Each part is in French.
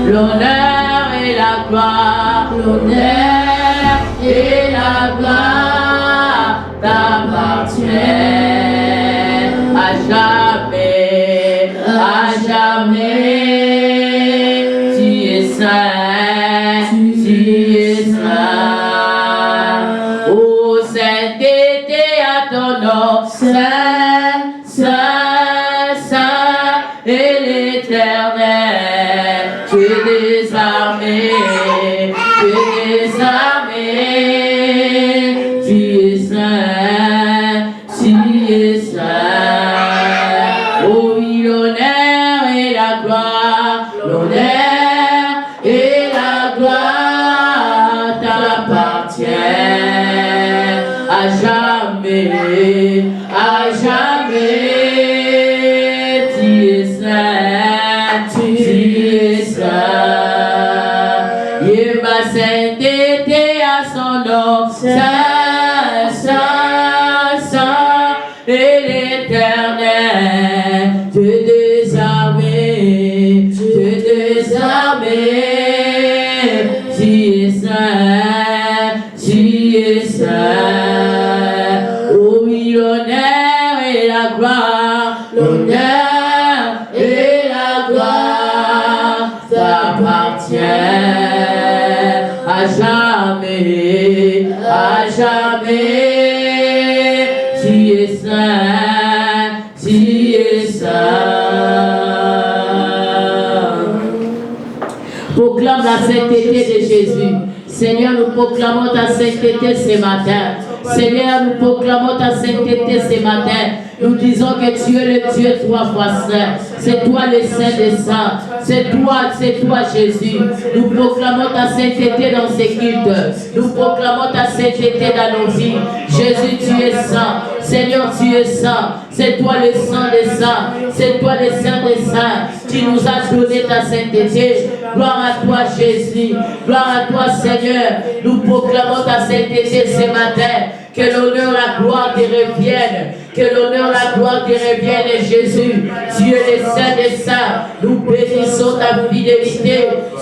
L'honneur et la gloire, l'honneur et la gloire t'appartiennent à jamais, à jamais. Tu es saint, tu es saint. Ô sainteté à ton nom, saint, saint, saint, et l'Éternel. Tu es désarmé, tu es désarmé, tu es saint, tu es saint. Oh oui, l'honneur et la gloire, l'honneur et la gloire t'appartiennent à jamais, à jamais. Tu es saint, tu es saint. Et ma sainteté à son nom, saint, saint, saint, et l'Éternel, tu es désarmé, tu es désarmé, tu es saint, tu es saint. Oh oui, l'honneur et la gloire, l'honneur et la gloire t'appartiennent à jamais, à jamais. Tu es saint, tu es saint. Proclame la sainteté de Jésus. Seigneur, nous proclamons ta sainteté ce matin. Seigneur, nous proclamons ta sainteté ce matin. Nous disons que tu es le Dieu trois fois saint. C'est toi le Saint des Saints. C'est toi Jésus. Nous proclamons ta sainteté dans ces cultes. Nous proclamons ta sainteté dans nos vies. Jésus, tu es saint. Seigneur, tu es saint. C'est toi le Saint des Saints. C'est toi le Saint des Saints. Tu nous as donné ta sainteté. Gloire à toi Jésus. Gloire à toi Seigneur. Nous proclamons ta sainteté ce matin. Que l'honneur, la gloire te revienne. Que l'honneur, la gloire te revienne, Jésus. Tu es le Saint des Saints. Nous bénissons ta fidélité.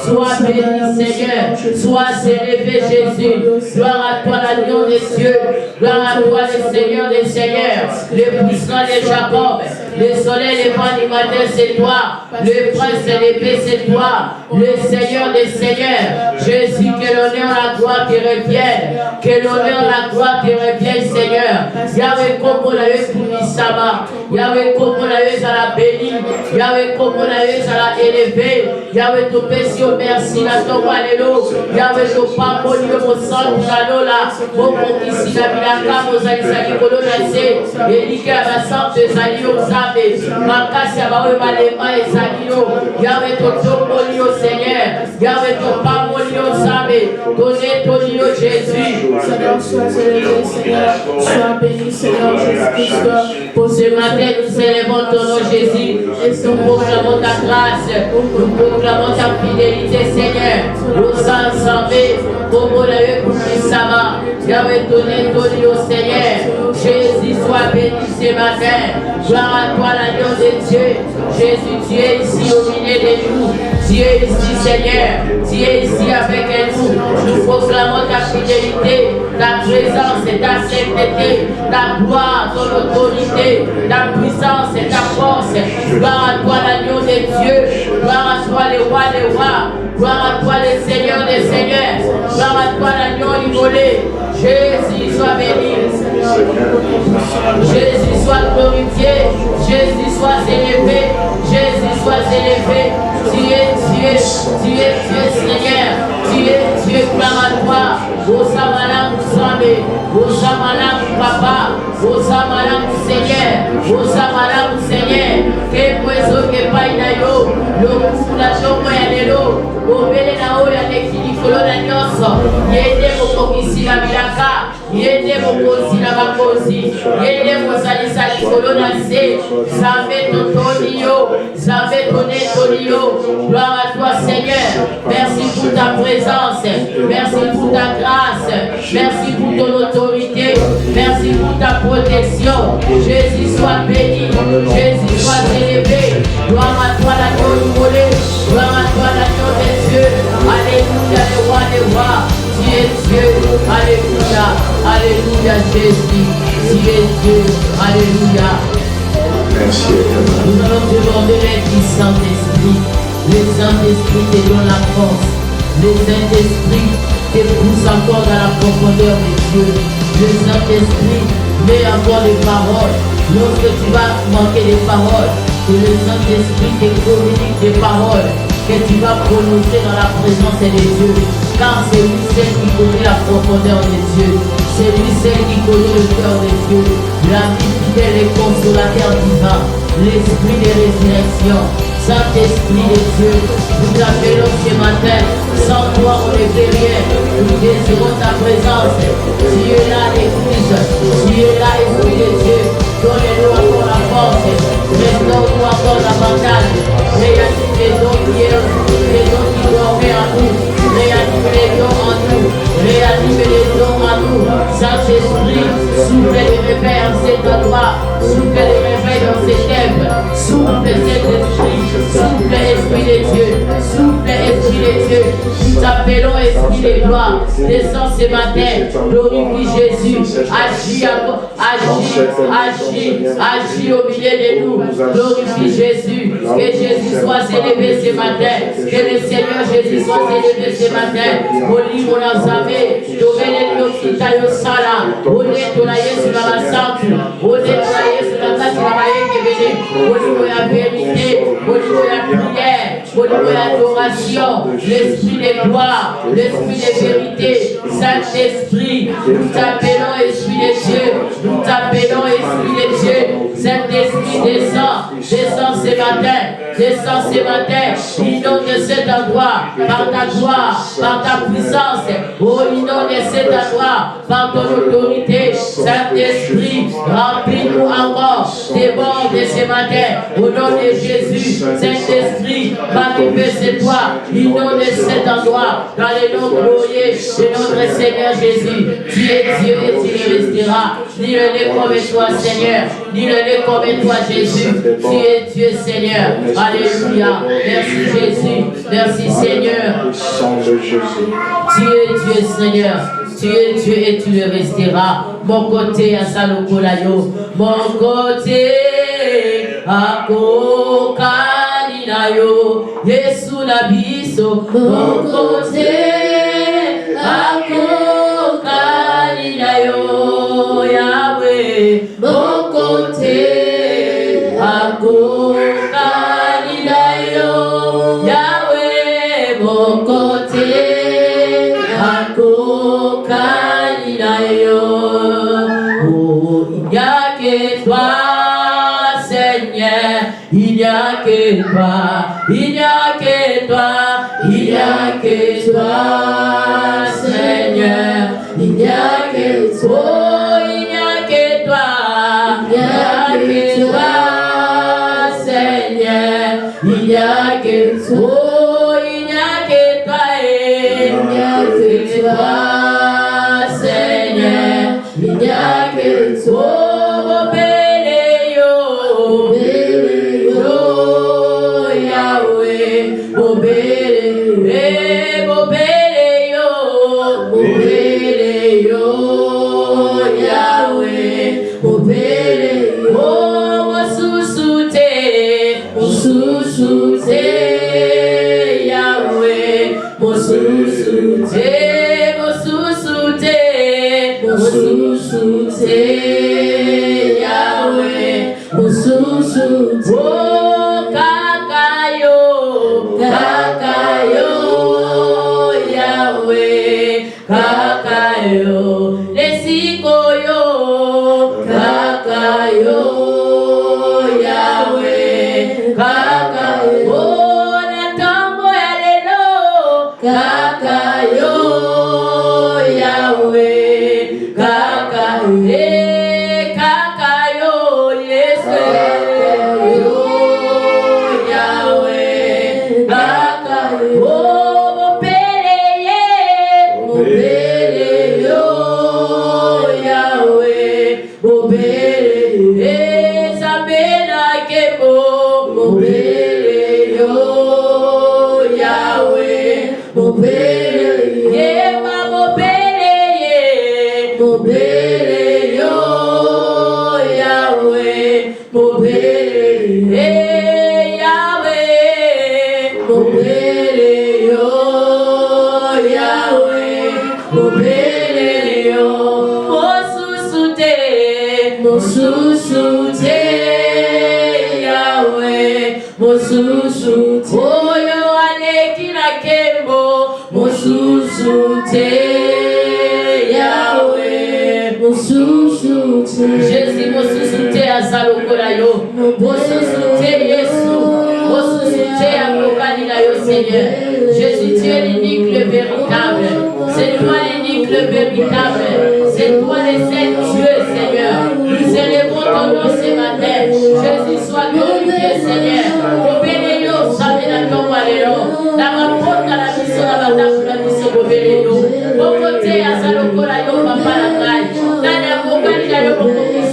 Sois béni, Seigneur. Sois élevé, Jésus. Gloire à toi, l'agneau des cieux. Gloire à toi, le Seigneur des seigneurs. Le puissant de Jacob. Le soleil, le vent du matin, c'est toi. Le prince de l'épée, c'est toi. Le Seigneur des seigneurs. Jésus, que l'honneur, la gloire te revienne. Que l'honneur, la gloire te revienne, Seigneur. Yahweh, comme on a eu pour Nisama. Yahweh, comme on a eu à la bénie. Yahweh, comme on a eu à la élever. Yahweh, ton péché, merci, la ton alléluia. Yahweh, ton papa, mon sang, mon alola. Mon ici, la bilaka, mon alisaki, mon olacé. Et l'ika, ma sang, tes alliés, Zambé. Ma casse, Yahweh, ma lema, et Zagino. Yahweh, ton topo, Seigneur. Yahweh, ton papa, Zambé. Donnez ton Dieu, Jésus. Seigneur, sois élevé, Seigneur. Sois béni, Seigneur Jésus-Christ. Pour ce matin, nous célébrons ton nom, Jésus. Nous proclamons ta grâce. Nous proclamons ta fidélité, Seigneur. Nous ensemble, comme on l'a eu pour Sama. Yahweh, donnez ton Dieu, Seigneur. Jésus, sois béni ce matin. Gloire à toi, l'agneau de Dieu. Jésus, tu es ici au milieu de nous. Tu es ici, Seigneur. Tu es ici avec nous. Nous proclamons ta fidélité, ta présence et ta sainteté, ta gloire, ton autorité, ta puissance et ta force. Gloire à toi, l'agneau de Dieu. Gloire à toi, le roi des rois. Gloire à toi, le Seigneur des seigneurs. Gloire à toi, l'agneau immolé. Jésus, sois béni. Jésus, sois glorifié. Jésus, sois élevé. Jésus, sois élevé. Tu es Seigneur. Tu es Dieu, gloire à toi. Osamala Moussamé, Osamala Papa, Osamala Seigneur, Osamala Seigneur, que poiso que pai na yo, lo la chombo ya lelo, obele na oya lekili kolona nyoso, yende mokokisi na bilaka, yende mokosi na bakosi, yende mosalisa likolona se, Zambé totoni yo, Zambé tonetoni yo, gloire à toi Seigneur, merci pour ta présence, merci pour ta grâce, merci pour ton autorité, merci pour ta protection, Jésus soit béni, Jésus soit élevé, gloire à toi l'agneau immolé, gloire à toi l'agneau des cieux, alléluia le roi des rois, tu es Dieu, alléluia, alléluia Jésus, tu es Dieu, alléluia. Merci. Nous allons demander l'aide du Saint-Esprit. Le Saint-Esprit te donne la force. Le Saint-Esprit te pousse encore dans la profondeur de Dieu. Le Saint-Esprit met encore des paroles. Lorsque tu vas manquer des paroles, que le Saint-Esprit te communique des paroles que tu vas prononcer dans la présence de Dieu. Car c'est lui seul qui connaît la profondeur de Dieu. C'est lui seul qui connaît le cœur de Dieu. La vie fidèle et consolateur divin. L'esprit de résurrection. Saint-Esprit de Dieu, nous t'appelons ce matin. Sans toi, on ne fait rien. Nous désirons ta présence. Tu es là, l'Église. Tu es là, Esprit de Dieu. Donne-nous encore la force. Restaure-nous encore davantage. Réanime les dons qui dormaient en nous. Réanime les dons en nous. Réanime les dons en nous. Saint-Esprit, souffle les réveils en cet endroit. Souffle les réveils dans ces thèmes. Souffle cet esprit. Souffle Esprit de Dieu. Souffle Esprit de Dieu. Nous t'appelons Esprit de gloire. Descends ce matin. Glorifie Jésus. Agis au milieu de nous. Glorifie Jésus. Que Jésus soit élevé ce matin. Que le Seigneur Jésus soit élevé ce matin. Oli monazame. Domene l'okita yosala. Ole tola Yesu na basantu. Ole tola Yesu na kati na bayeke bene. Oli la vérité. Oli la prière. Oli la adoration. L'esprit de gloire. L'esprit de vérité. Saint-Esprit. Nous t'appelons Esprit de Dieu. Nous t'appelons Esprit de Dieu. Saint-Esprit descend. Descend ce matin. Descends ce matin, inonde cet endroit par ta gloire, par ta puissance. Oh, inonde cet endroit par ton autorité. Saint-Esprit, remplis-nous encore, déborde ce matin. Au nom de Jésus, Saint-Esprit, manifeste-toi, inonde cet endroit dans le nom glorieux de notre Seigneur Jésus. Tu es Dieu et tu le resteras. Dis-le comme toi, Seigneur. Dis-le comme toi, Jésus. Tu es Dieu, Seigneur. Alléluia. Merci Jésus. Merci Seigneur. Tu es Dieu Seigneur. Tu es Dieu et tu le resteras. Mon côté à Salokolayo. Mon côté à Kokalinayo. Yesu Nabiso. Mon côté à Kokalinayo. Yahweh. Mon côté à Kokalinayo. Yahweh, mon côté, à Kokalinayo. Oh, il n'y a que toi, Seigneur, il n'y a que toi, il n'y a que toi, il n'y a que toi, Seigneur, il n'y a que toi, il n'y a que toi, il n'y a que toi. Il n'y a que toi, il n'y a que toi, il n'y a que toi, Seigneur, il n'y a que toi, mon Béléo, Yahweh, mon Béléo, Yahweh, mon Béléo, mon sous-souté. Yahweh, mon sous-souté, Yahweh, mon sous-souté, oh, Kakayo, Yahweh, Kakayo. yo, lesiko yo, kaka yo, Yahweh, kaka yo, na tambo ya lelo, kaka yo, Yahweh, kaka yo, Yesu yo, Yahweh, kaka yo. Jésus, mon soutien à Salokolayo, mon soutien Yesu, mon soutien à Mokalilayo, Seigneur. Jésus, tu es l'unique, le véritable. C'est toi l'unique, le véritable. C'est toi le seul Dieu, Seigneur. Nous élevons ton nom ce matin. Jésus, sois glorifié, Seigneur. Obéléyo, Samena Tomalelo. La maporte à la mission, la bataille, la mission, Obéléyo. Mon côté à Salokolayo, Papa la taille. Nana Mokalilayo,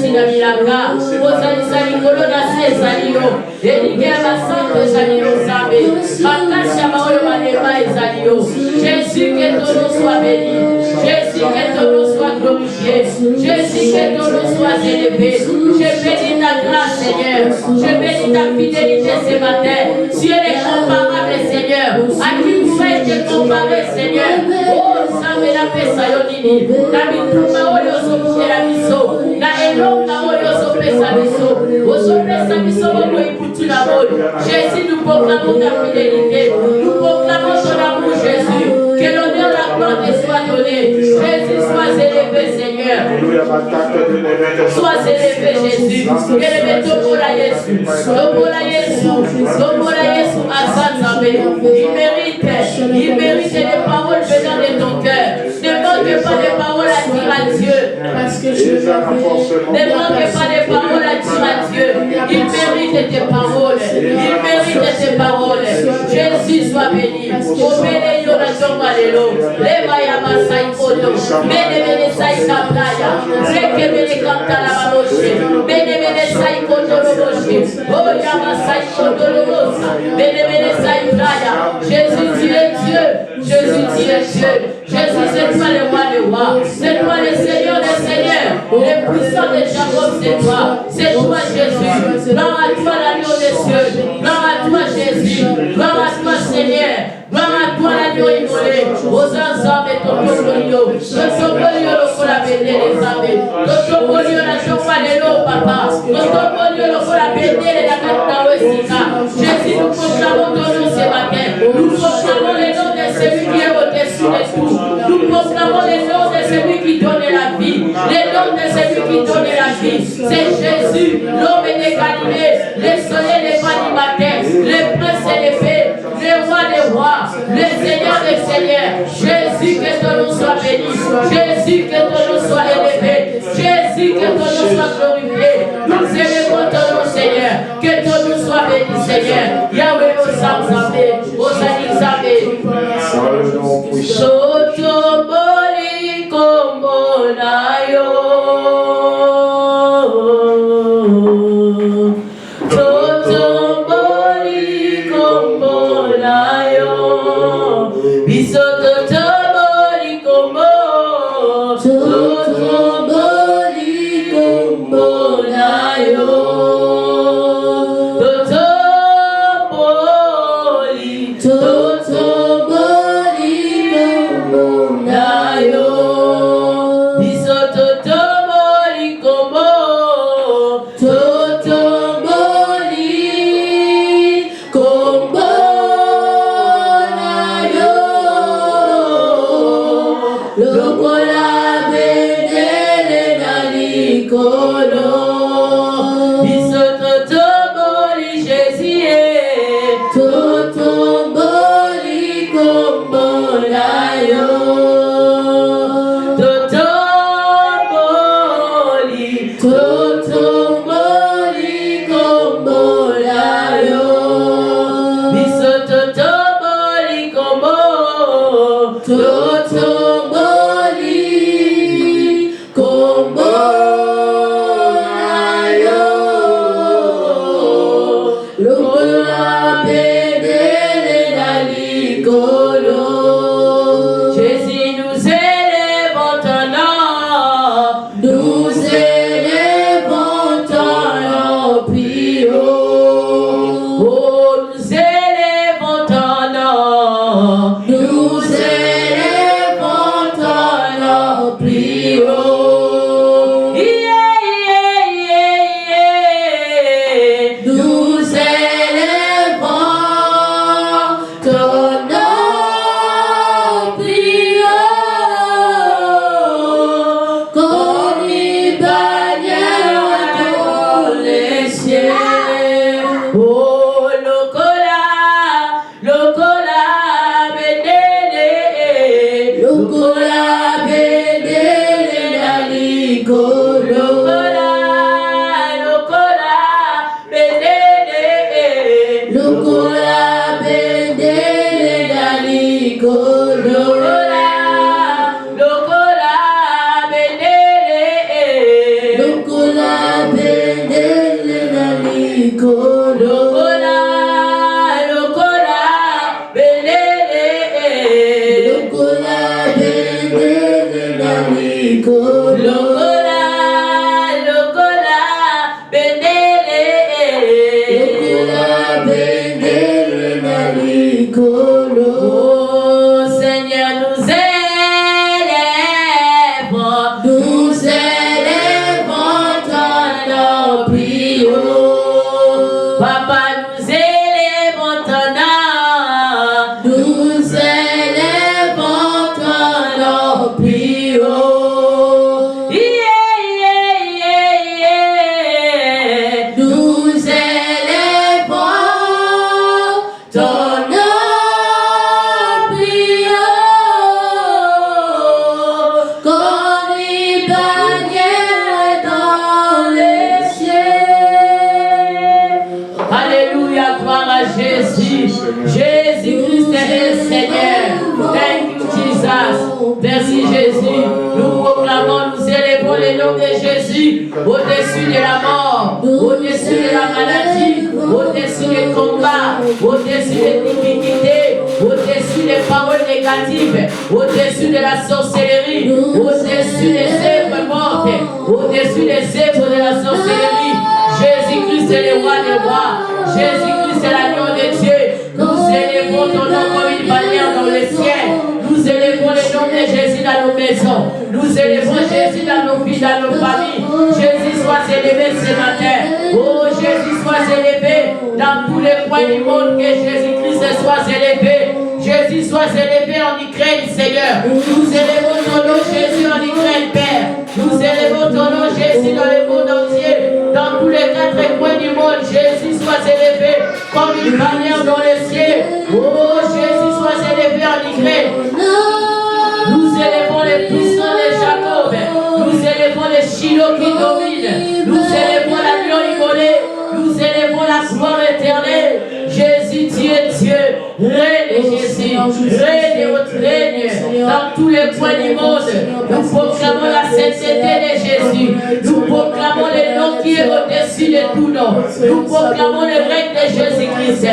na milaka ozalisa likolo na se ezali yo elingi ya basanto ezali yo nzambe makasi ya baoyo baleba ezali yo. Jésus, que ton nom soit béni. Jésus, que ton nom soit glorifié. Jésus, que ton nom soit élevé. Je bénis ta grâce, Seigneur. Je bénis ta fidélité ce matin. Tu es incomparable, Seigneur. À qui pourrait être comparé, Seigneur? Oh, Nzambe na pesa yo nini na bitumba oyo ozokela biso na elonga oyo ozopesa biso ozopesa biso bongo ikutu na boyo. Jésus, nous proclamons ta fidélité, nous proclamons ton amour, Jésus. Que l'honneur, la gloire te soit donnée. Jésus, sois élevé, Seigneur. Sois élevé, Jésus. Élevé Topola Yesu, Topola Yesu, Topola Yesu, Azanzambe. Il mérite les paroles venant de ton cœur. Ne manque pas de paroles à dire à Dieu. Parce que je ne manque pas de paroles à dire à Dieu. Il mérite tes paroles. Il mérite tes paroles. Jésus, sois béni. Obéis la tombe allélo. Leva ya masai koto. Mene mene sai kaplaya. Reke mene kanta la baboshe. Mene mene sai koto loboshe. Oh ya masai koto lobosa. Mene mene sai playa. Jésus, tu es Dieu. Jésus, tu es Dieu. Jésus, c'est toi le roi des rois. C'est toi le Seigneur des seigneurs. Le puissant de Jacob, c'est toi. C'est toi, Jésus. Gloire à toi, l'agneau des cieux. Gloire à toi, Jésus. Gloire à toi, Seigneur. Gloire à toi, l'agneau immolé. Aux ensembles et ton topolio. Ton topolio, le faut la béné les amis. Ton topolio, la chopa de l'eau, papa. Ton topolio, le faut la béné les nakata ouesika. Jésus, nous proclamons ton nom ce matin. Nous proclamons le nom de celui qui est au-dessus de tout. Nous proclamons le nom de celui qui donne la vie. Le nom de celui qui donne la vie. C'est Jésus, l'homme de Galilée, le soleil des pas du matin, le prince et l'épée, le roi des rois, le Seigneur des seigneurs. Jésus, que ton nom soit béni. Jésus, que ton nom soit élevé. Jésus, que ton nom soit glorifié. Nous élevons ton nom, Seigneur. Que ton nom soit béni, Seigneur. Yahweh, aux Zamzambé, aux Anizambé. Sotoboli kombonayo. Sotoboli kombonayo. Bisotoboli kombo. Sotoboli kombonayo. Totoboli Au-dessus de la mort, au-dessus de la maladie, au-dessus des combats, au-dessus des difficultés, au-dessus des paroles négatives, au-dessus de la sorcellerie, au-dessus des œuvres mortes, au-dessus des œuvres de la sorcellerie. Jésus-Christ est le roi des rois, Jésus-Christ est l'agneau de Dieu. Nous élevons ton nom comme une bannière dans le ciel. Nous élevons le nom de Jésus dans nos maisons. Nous élevons Jésus dans nos vies, dans nos familles. Jésus soit élevé ce matin. Oh Jésus soit élevé dans tous les coins du monde. Que Jésus-Christ soit élevé. Jésus soit élevé en Ukraine, Seigneur. Nous élevons ton nom Jésus en Ukraine, Père. Nous élevons ton nom Jésus dans le monde entier. Dans tous les quatre coins du monde, Jésus soit élevé comme une bannière dans le ciel. Oh Jésus soit élevé en Ukraine. Nous élevons les puissants de Jacob. Nous élevons les Shiloh qui dominent. Nous élevons la lion immolée. Nous élevons la gloire éternelle. Jésus, tu es Dieu. Règne Jésus. Règne et votre règne dans tous les coins du monde. Nous proclamons la sainteté de Jésus. Nous proclamons le nom qui est au-dessus de tout nom. Nous proclamons le règne de Jésus-Christ.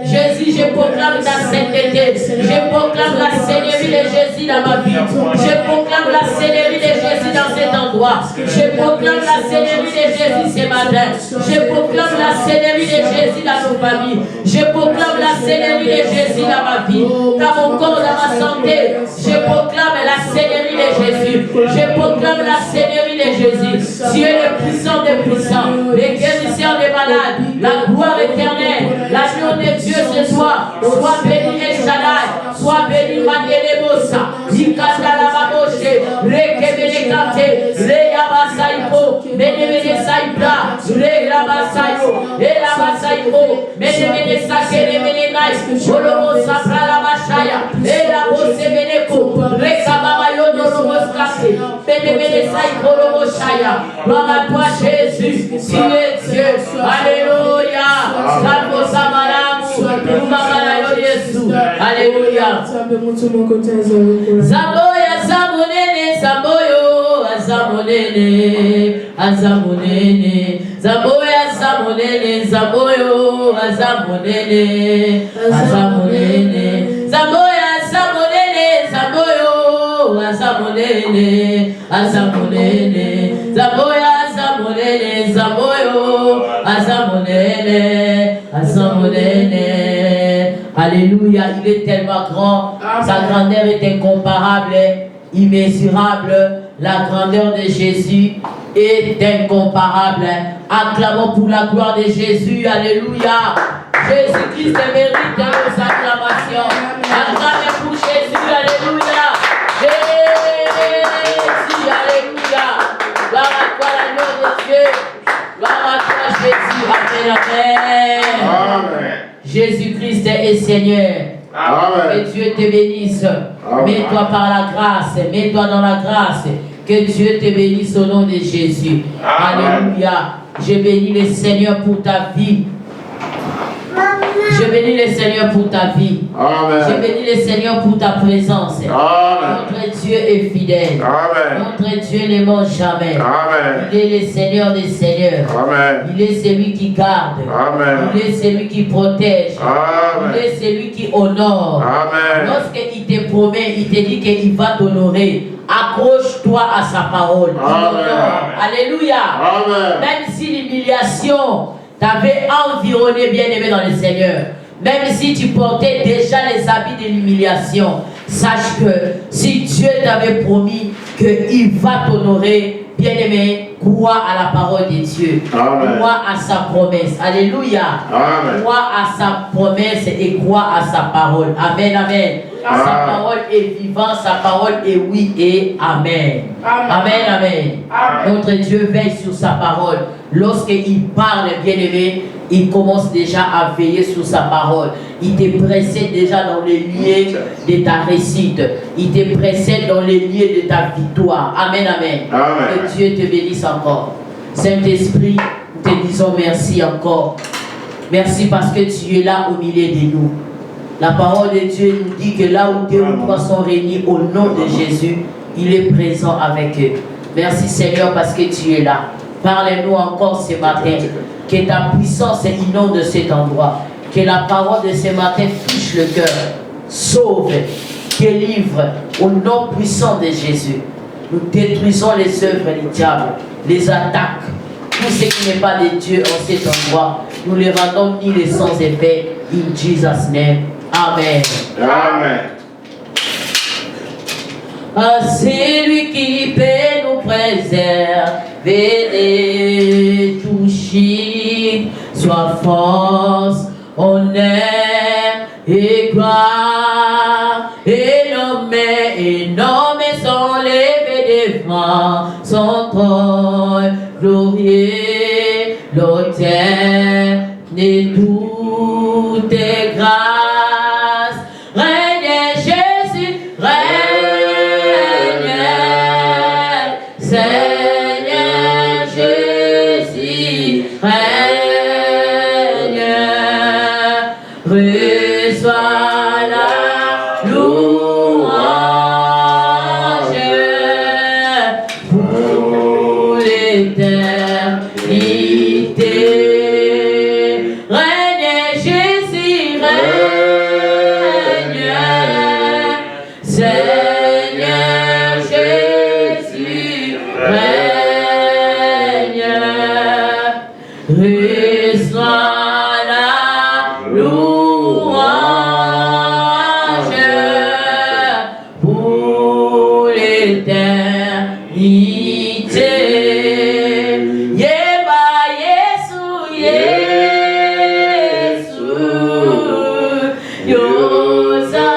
Jésus, je proclame ta sainteté. Je proclame la seigneurie de Jésus dans ma vie. Je proclame la seigneurie de Jésus dans cet endroit. Je proclame la seigneurie de Jésus ce matin. Je proclame la seigneurie de Jésus dans nos familles. Je proclame la seigneurie de Jésus dans ma vie, dans mon corps, dans ma santé. Je proclame la seigneurie de Jésus. Je proclame la seigneurie de Jésus. Tu es le puissant des puissants, le guérisseur des malades, la gloire éternelle, l'agneau de Dieu ce soir. Sois béni El Shaddai, sois béni Mandelebosa, Ikanda la Baboshe, Rekebele Kate, Reyabasaiko, Benebele Saibra, Regrabas. Masayo, et la Masayo, Mene Sakere Menenai, Olomo Sapra la Machaya, et la Bose Meneko, Rekababa Yodo Romoskase, Mene Saiko Romoshaya. Gloire à toi Jésus, tu es Dieu. Alléluia. Salvo Samaram, Mumamala Yesu. Alléluia. Zaboya Zamonene, Zaboyo, Azamonene, Azamonene, Zaboya Zamonene, Zaboyo, Azamonene, Azamonene, Zaboya Zamonene, Zaboyo, Azamonene, Azamonene, Zaboya Zamonene, Zaboyo, Azamonene, Azamonene. Alléluia, il est tellement grand, sa grandeur est incomparable, immesurable. La grandeur de Jésus est incomparable. Acclamons pour la gloire de Jésus. Alléluia. Jésus-Christ mérite nos acclamations. Acclamez pour Jésus. Alléluia. Jésus. Alléluia. Gloire à toi, l'agneau de Dieu. Gloire à toi, Jésus. Amen. Amen. Amen. Jésus-Christ est Seigneur. Amen. Que Dieu te bénisse. Mets-toi par la grâce. Mets-toi dans la grâce. Que Dieu te bénisse au nom de Jésus. Amen. Alléluia. Je bénis le Seigneur pour ta vie. Je bénis le Seigneur pour ta vie. Amen. Je bénis le Seigneur pour ta présence. Amen. Notre Dieu est fidèle. Amen. Notre Dieu ne ment jamais. Amen. Il est le Seigneur des Seigneurs. Amen. Il est celui qui garde. Amen. Il est celui qui protège. Amen. Il est celui qui honore. Amen. Lorsqu'il te promet, il te dit qu'il va t'honorer. Accroche-toi à sa parole. Amen. Alléluia. Amen. Même si l'humiliation t'avait environné, bien-aimé dans le Seigneur, même si tu portais déjà les habits de l'humiliation, sache que si Dieu t'avait promis qu'il va t'honorer, bien-aimé, crois à la parole de Dieu. Amen. Crois à sa promesse. Alléluia. Amen. Crois à sa promesse et crois à sa parole. Amen, amen. Amen. Sa parole est vivante, sa parole est oui et amen. Amen, amen. Amen. Amen. Notre Dieu veille sur sa parole. Lorsqu'il parle, bien-aimé, il commence déjà à veiller sur sa parole. Il te précède déjà dans les lieux de ta réussite. Il te précède dans les lieux de ta victoire. Amen, amen. Amen. Que Dieu te bénisse encore. Saint-Esprit, nous te disons merci encore. Merci parce que tu es là au milieu de nous. La parole de Dieu nous dit que là où 2 ou 3 sont réunis au nom de Jésus, il est présent avec eux. Merci Seigneur parce que tu es là. Parle-nous encore ce matin. Que ta puissance inonde cet endroit. Que la parole de ce matin touche le cœur. Sauve, délivre au nom puissant de Jésus. Nous détruisons les œuvres du diable, les attaques, tout ce qui n'est pas de Dieu en cet endroit. Nous les rendons ni les sans effet. In Jesus' name. Amen. Amen. C'est lui qui peut nous préserver et toucher. Soit force, honneur et gloire. Et nommé sont levés devant son trône glorieux, l'autel de toutes grâces. Règne Jésus, règne, Seigneur Jésus, règne, reçois la louange pour l'éternité. Règne Jésus, règne, Seigneur Jésus, règne, reçois la louange pour l'éternité. Yeba Yesu, Yesu, Yozali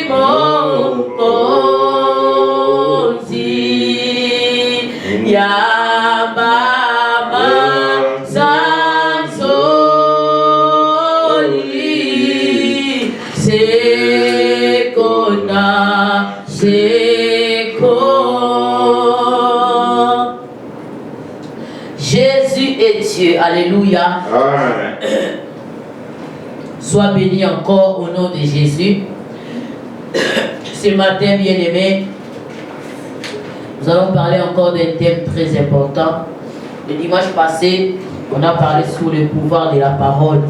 Mokozi, Yabama Dieu. Alléluia. Amen. Sois béni encore au nom de Jésus. Ce matin, bien-aimés, nous allons parler encore d'un thème très important. Le dimanche passé, on a parlé sur le pouvoir de la parole.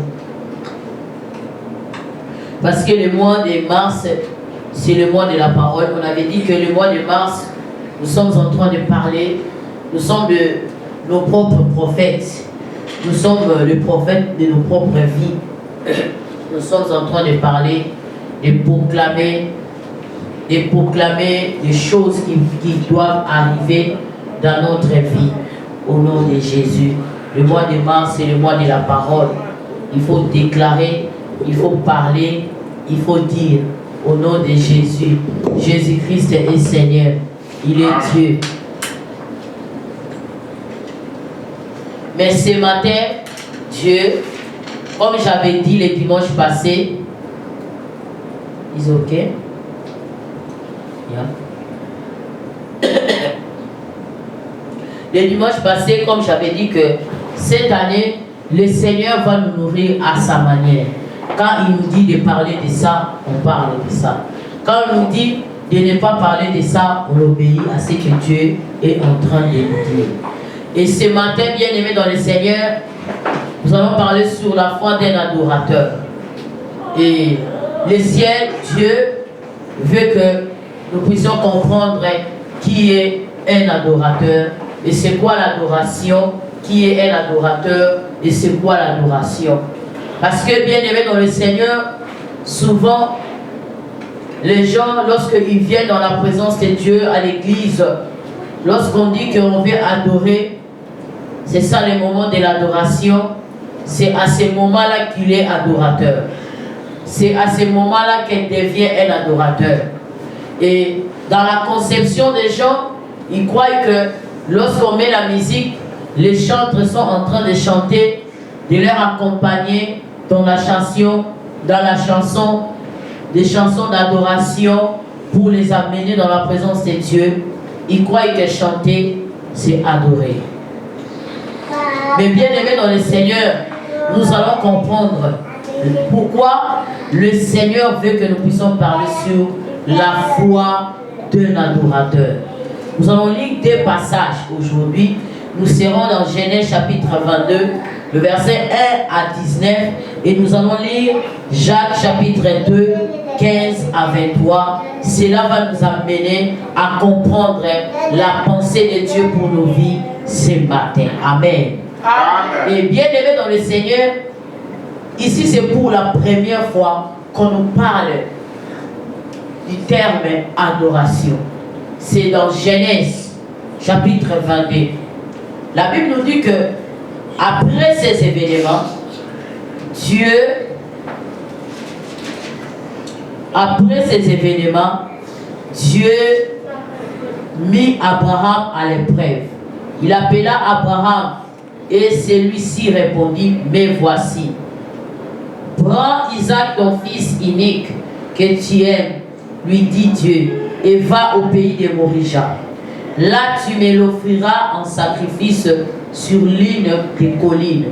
Parce que le mois de mars, c'est le mois de la parole. On avait dit que le mois de mars, nous sommes en train de parler. Nous sommes nos propres prophètes. Nous sommes le prophète de nos propres vies. Nous sommes en train de parler, de proclamer des choses qui doivent arriver dans notre vie. Au nom de Jésus. Le mois de mars, c'est le mois de la parole. Il faut déclarer, il faut parler, il faut dire au nom de Jésus. Jésus-Christ est Seigneur. Il est Dieu. Mais ce matin, Dieu, comme j'avais dit le dimanche passé, is OK? Yeah. Le dimanche passé, comme j'avais dit que cette année, le Seigneur va nous nourrir à sa manière. Quand il nous dit de parler de ça, on parle de ça. Quand il nous dit de ne pas parler de ça, on obéit à ce que Dieu est en train de nous dire. Et ce matin, bien-aimés dans le Seigneur, nous allons parler sur la foi d'un adorateur. Et le ciel, Dieu, veut que nous puissions comprendre qui est un adorateur et c'est quoi l'adoration, qui est un adorateur et c'est quoi l'adoration. Parce que, bien-aimés dans le Seigneur, souvent, les gens, lorsqu'ils viennent dans la présence de Dieu à l'église, lorsqu'on dit qu'on veut adorer, c'est ça le moment de l'adoration, c'est à ce moment-là qu'il est adorateur. C'est à ce moment-là qu'il devient un adorateur. Et dans la conception des gens, ils croient que lorsqu'on met la musique, les chantres sont en train de chanter, de leur accompagner dans la chanson, des chansons d'adoration pour les amener dans la présence de Dieu. Ils croient que chanter, c'est adorer. Mais bien aimés dans le Seigneur, nous allons comprendre pourquoi le Seigneur veut que nous puissions parler sur la foi d'un adorateur. Nous allons lire deux passages aujourd'hui. Nous serons dans Genèse chapitre 22, le verset 1 à 19, et nous allons lire Jacques chapitre 2, 15 à 23. Cela va nous amener à comprendre la pensée de Dieu pour nos vies ce matin. Amen. Amen. Et bien aimés dans le Seigneur, ici c'est pour la première fois qu'on nous parle du terme adoration. C'est dans Genèse chapitre 22. La Bible nous dit que après ces événements, Dieu mit Abraham à l'épreuve. Il appela Abraham et celui-ci répondit, mais voici, prends Isaac ton fils unique que tu aimes, lui dit Dieu, et va au pays de Morija. Là tu me l'offriras en sacrifice sur l'une des collines,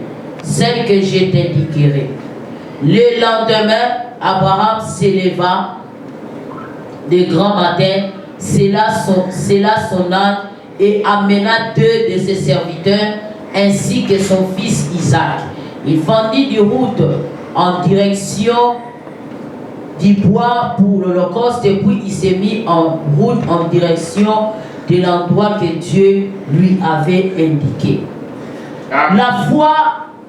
celle que je t'indiquerai. Le lendemain, Abraham s'éleva de grand matin, scella son âne et amena deux de ses serviteurs ainsi que son fils Isaac. Il fendit du route en direction du bois pour l'Holocauste et puis il s'est mis en route en direction de l'endroit que Dieu lui avait indiqué. La foi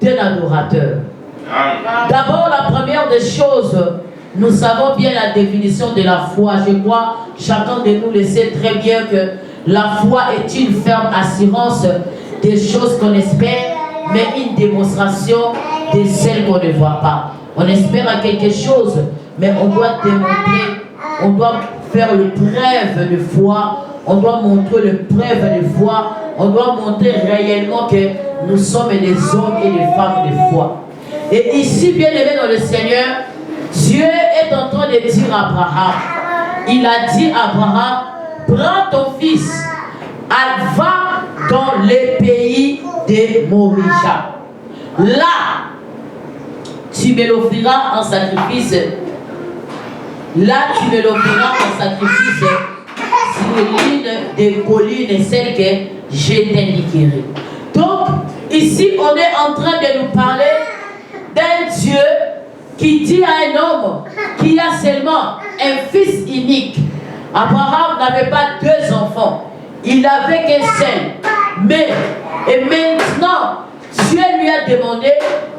d'un adorateur. D'abord, la première des choses, nous savons bien la définition de la foi. Je crois, chacun de nous le sait très bien que la foi est une ferme assurance des choses qu'on espère, mais une démonstration de celles qu'on ne voit pas. On espère à quelque chose, mais on doit démontrer, on doit faire le preuve de foi, on doit montrer le preuve de foi, on doit montrer réellement que nous sommes des hommes et des femmes de foi. Et ici, bien aimé dans le Seigneur, Dieu est en train de dire à Abraham, il a dit à Abraham, prends ton fils, va dans le pays de Morija. là, tu me l'offriras en sacrifice. Là, tu me l'offriras en sacrifice sur l'une des collines, celle que je t'indiquerai. Donc, ici, on est en train de nous parler d'un Dieu qui dit à un homme qui a seulement un fils unique. Abraham n'avait pas 2 enfants, il n'avait qu'un seul. Et maintenant, Dieu lui a demandé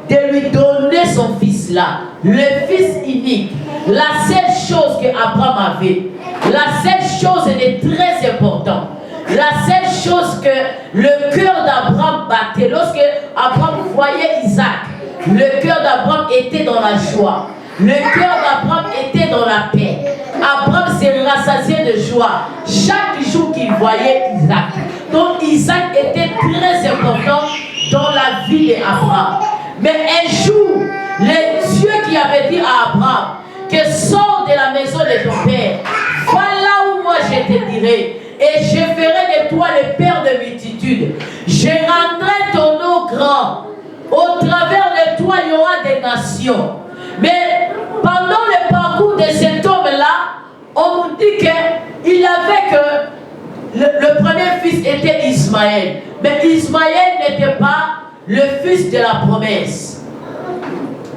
de lui donner son fils là, le fils unique. La seule chose qu'Abraham avait, la seule chose est très importante. La seule chose que le cœur d'Abraham battait, lorsque Abraham voyait Isaac, le cœur d'Abraham était dans la joie. Le cœur d'Abraham était dans la paix. Abraham s'est rassasié de joie chaque jour qu'il voyait Isaac. Donc Isaac était très important dans la vie d'Abraham. Mais un jour, le Dieu qui avait dit à Abraham que sors de la maison de ton père, va là où moi je te dirai, et je ferai de toi le père de multitudes. Je rendrai ton nom grand. Au travers de toi, il y aura des nations. Mais pendant le parcours de cet homme-là, on nous dit qu'il avait que le premier fils était Ismaël. Mais Ismaël n'était pas le fils de la promesse.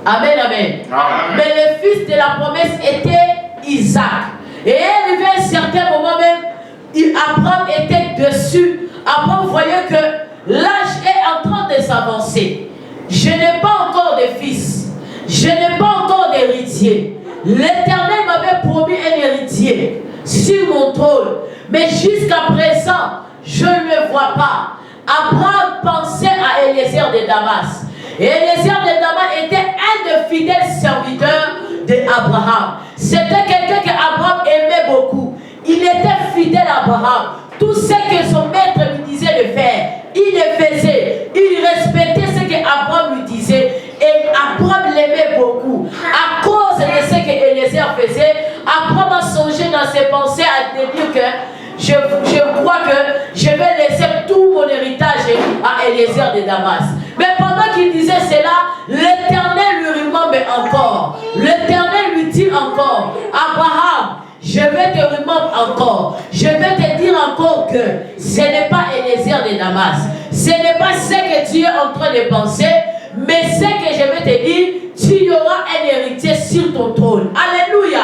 Amen, amen. Amen. Mais le fils de la promesse était Isaac. Et arrivé à un certain moment même, Abraham était dessus. Abraham voyait que l'âge est en train de s'avancer. Je n'ai pas encore de fils. Je n'ai pas encore d'héritier. L'Éternel m'avait promis un héritier sur mon trône. Mais jusqu'à présent, je ne le vois pas. Abraham pensait à Eliezer de Damas. Et Eliezer de Damas était un des fidèles serviteurs d'Abraham. C'était quelqu'un qu'Abraham aimait beaucoup. Il était fidèle à Abraham. Tout ce que son maître lui disait de faire, il le faisait. Il respectait ce qu'Abraham lui disait. Et Abraham l'aimait beaucoup. À cause de ce que Eliezer faisait, Abraham a songé dans ses pensées à dire que je crois que je vais laisser tout mon héritage à Eliezer de Damas. Mais pendant qu'il disait cela, l'Éternel lui remonte encore. L'Éternel lui dit encore, Abraham, je vais te remonter encore. Je vais te dire encore que ce n'est pas Eliezer de Damas. Ce n'est pas ce que tu es en train de penser, mais ce que je vais te dire, tu auras un héritier sur ton trône. Alléluia.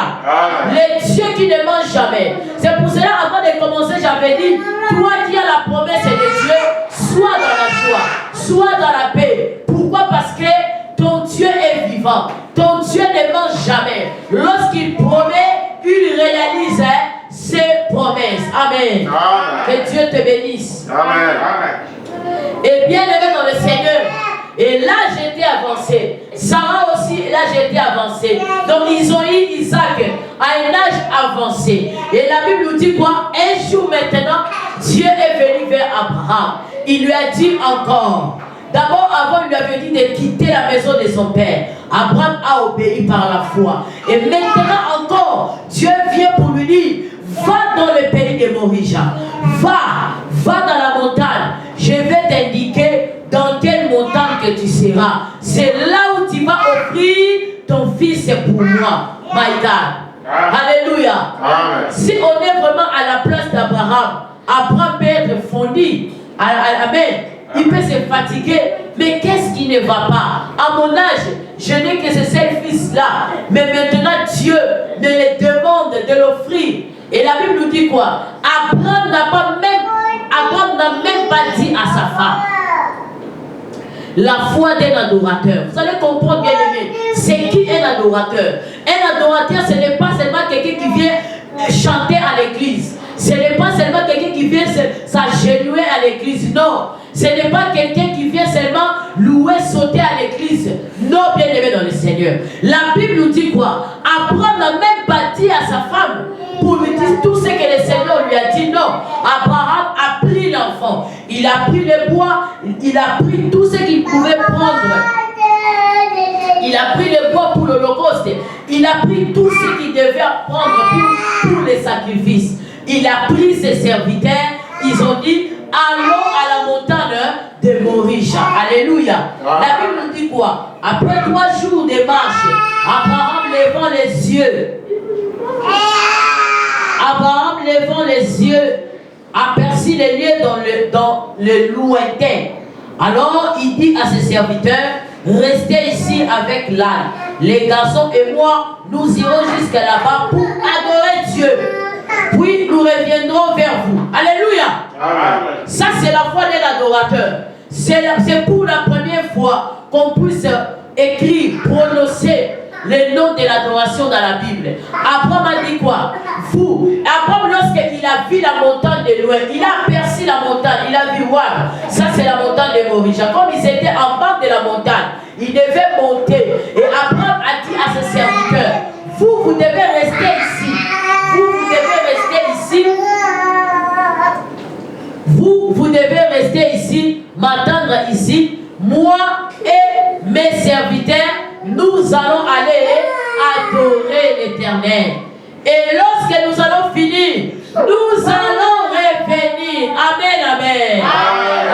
Le Dieu qui ne ment jamais. C'est pour cela, avant de commencer, j'avais dit, toi qui as la promesse de Dieu, sois dans la joie, sois dans la paix. Pourquoi? Parce que ton Dieu est vivant. Ton Dieu ne ment jamais. Lorsqu'il promet, il réalise ses promesses. Amen. Amen. Que Dieu te bénisse. Amen. Et bien aimé dans le Seigneur. Et là, j'étais avancé. Sarah aussi, là, j'étais avancé. Donc, ils ont eu Isaac à un âge avancé. Et la Bible nous dit quoi? Un jour maintenant, Dieu est venu vers Abraham. Il lui a dit encore. D'abord, avant, il lui avait dit de quitter la maison de son père. Abraham a obéi par la foi. Et maintenant encore, Dieu vient pour lui dire, va dans le pays de Morija. Va dans la montagne. Je vais t'indiquer dans quelle montagne que tu seras. C'est là où tu vas offrir ton fils pour moi. My God. Alléluia. Amen. Si on est vraiment à la place d'Abraham, Abraham peut être fourni. Amen. Il peut se fatiguer, mais qu'est-ce qui ne va pas? À mon âge, je n'ai que ce seul fils-là. Mais maintenant, Dieu me le demande de l'offrir. Et la Bible nous dit quoi? Abraham n'a même pas dit à sa femme. La foi d'un adorateur. Vous allez comprendre, bien aimé. C'est qui un adorateur? Un adorateur, ce n'est pas seulement quelqu'un qui vient chanter à l'église. Ce n'est pas seulement quelqu'un qui vient s'agenouiller à l'église. Non. Ce n'est pas quelqu'un qui vient seulement louer, sauter à l'église. Non, bien aimé dans le Seigneur. La Bible nous dit quoi? Abraham n'a même pas dit à sa femme pour lui dire tout ce que le Seigneur lui a dit. Non. Abraham a pris l'enfant. Il a pris le bois. Il a pris tout ce qu'il pouvait prendre. Il a pris le bois pour l'Holocauste. Il a pris tout ce qu'il devait prendre pour les sacrifices. Il a pris ses serviteurs. Ils ont dit, allons à la montagne de Morija. Alléluia. La Bible nous dit fois, après 3 jours de marche, Abraham levant les yeux, aperçut les lieux dans le lointain. Alors il dit à ses serviteurs, restez ici avec l'âne. Les garçons et moi, nous irons jusqu'à là-bas pour adorer Dieu. Puis nous reviendrons vers vous. Alléluia. Amen. Ça c'est la foi de l'adorateur. C'est pour la première fois qu'on puisse écrire, prononcer le nom de l'adoration dans la Bible. Abraham a dit quoi? Abraham, lorsqu'il a vu la montagne de loin, il a aperçu la montagne, il a vu, waouh, ça c'est la montagne de Moriah. Comme ils étaient en bas de la montagne, ils devaient monter. Et Abraham a dit à ses serviteurs, vous devez rester ici. Vous devez rester ici. Vous devez rester ici, m'attendre ici. Moi et mes serviteurs, nous allons aller adorer l'Éternel. Et lorsque nous allons finir, nous allons revenir. Amen, amen.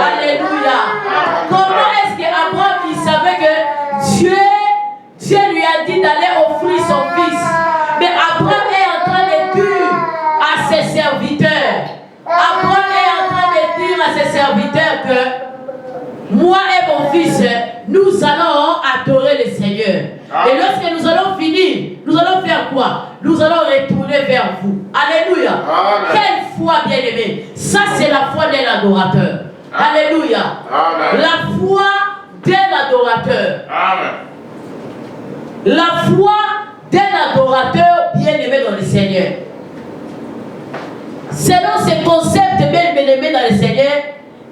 Alléluia. Comment est-ce qu'Abraham, il savait que Dieu lui a dit d'aller offrir son fils? Mais Abraham est en train de dire à ses serviteurs, que moi et mon fils, nous allons adorer le Seigneur. Et lorsque nous allons finir, nous allons faire quoi? Nous allons retourner vers vous. Alléluia. Amen. Quelle foi, bien-aimée. Ça, c'est la foi d'un adorateur. Alléluia. Amen. La foi d'un adorateur. Amen. La foi d'un adorateur bien-aimé dans le Seigneur. Selon ce concept bien-aimé dans le Seigneur,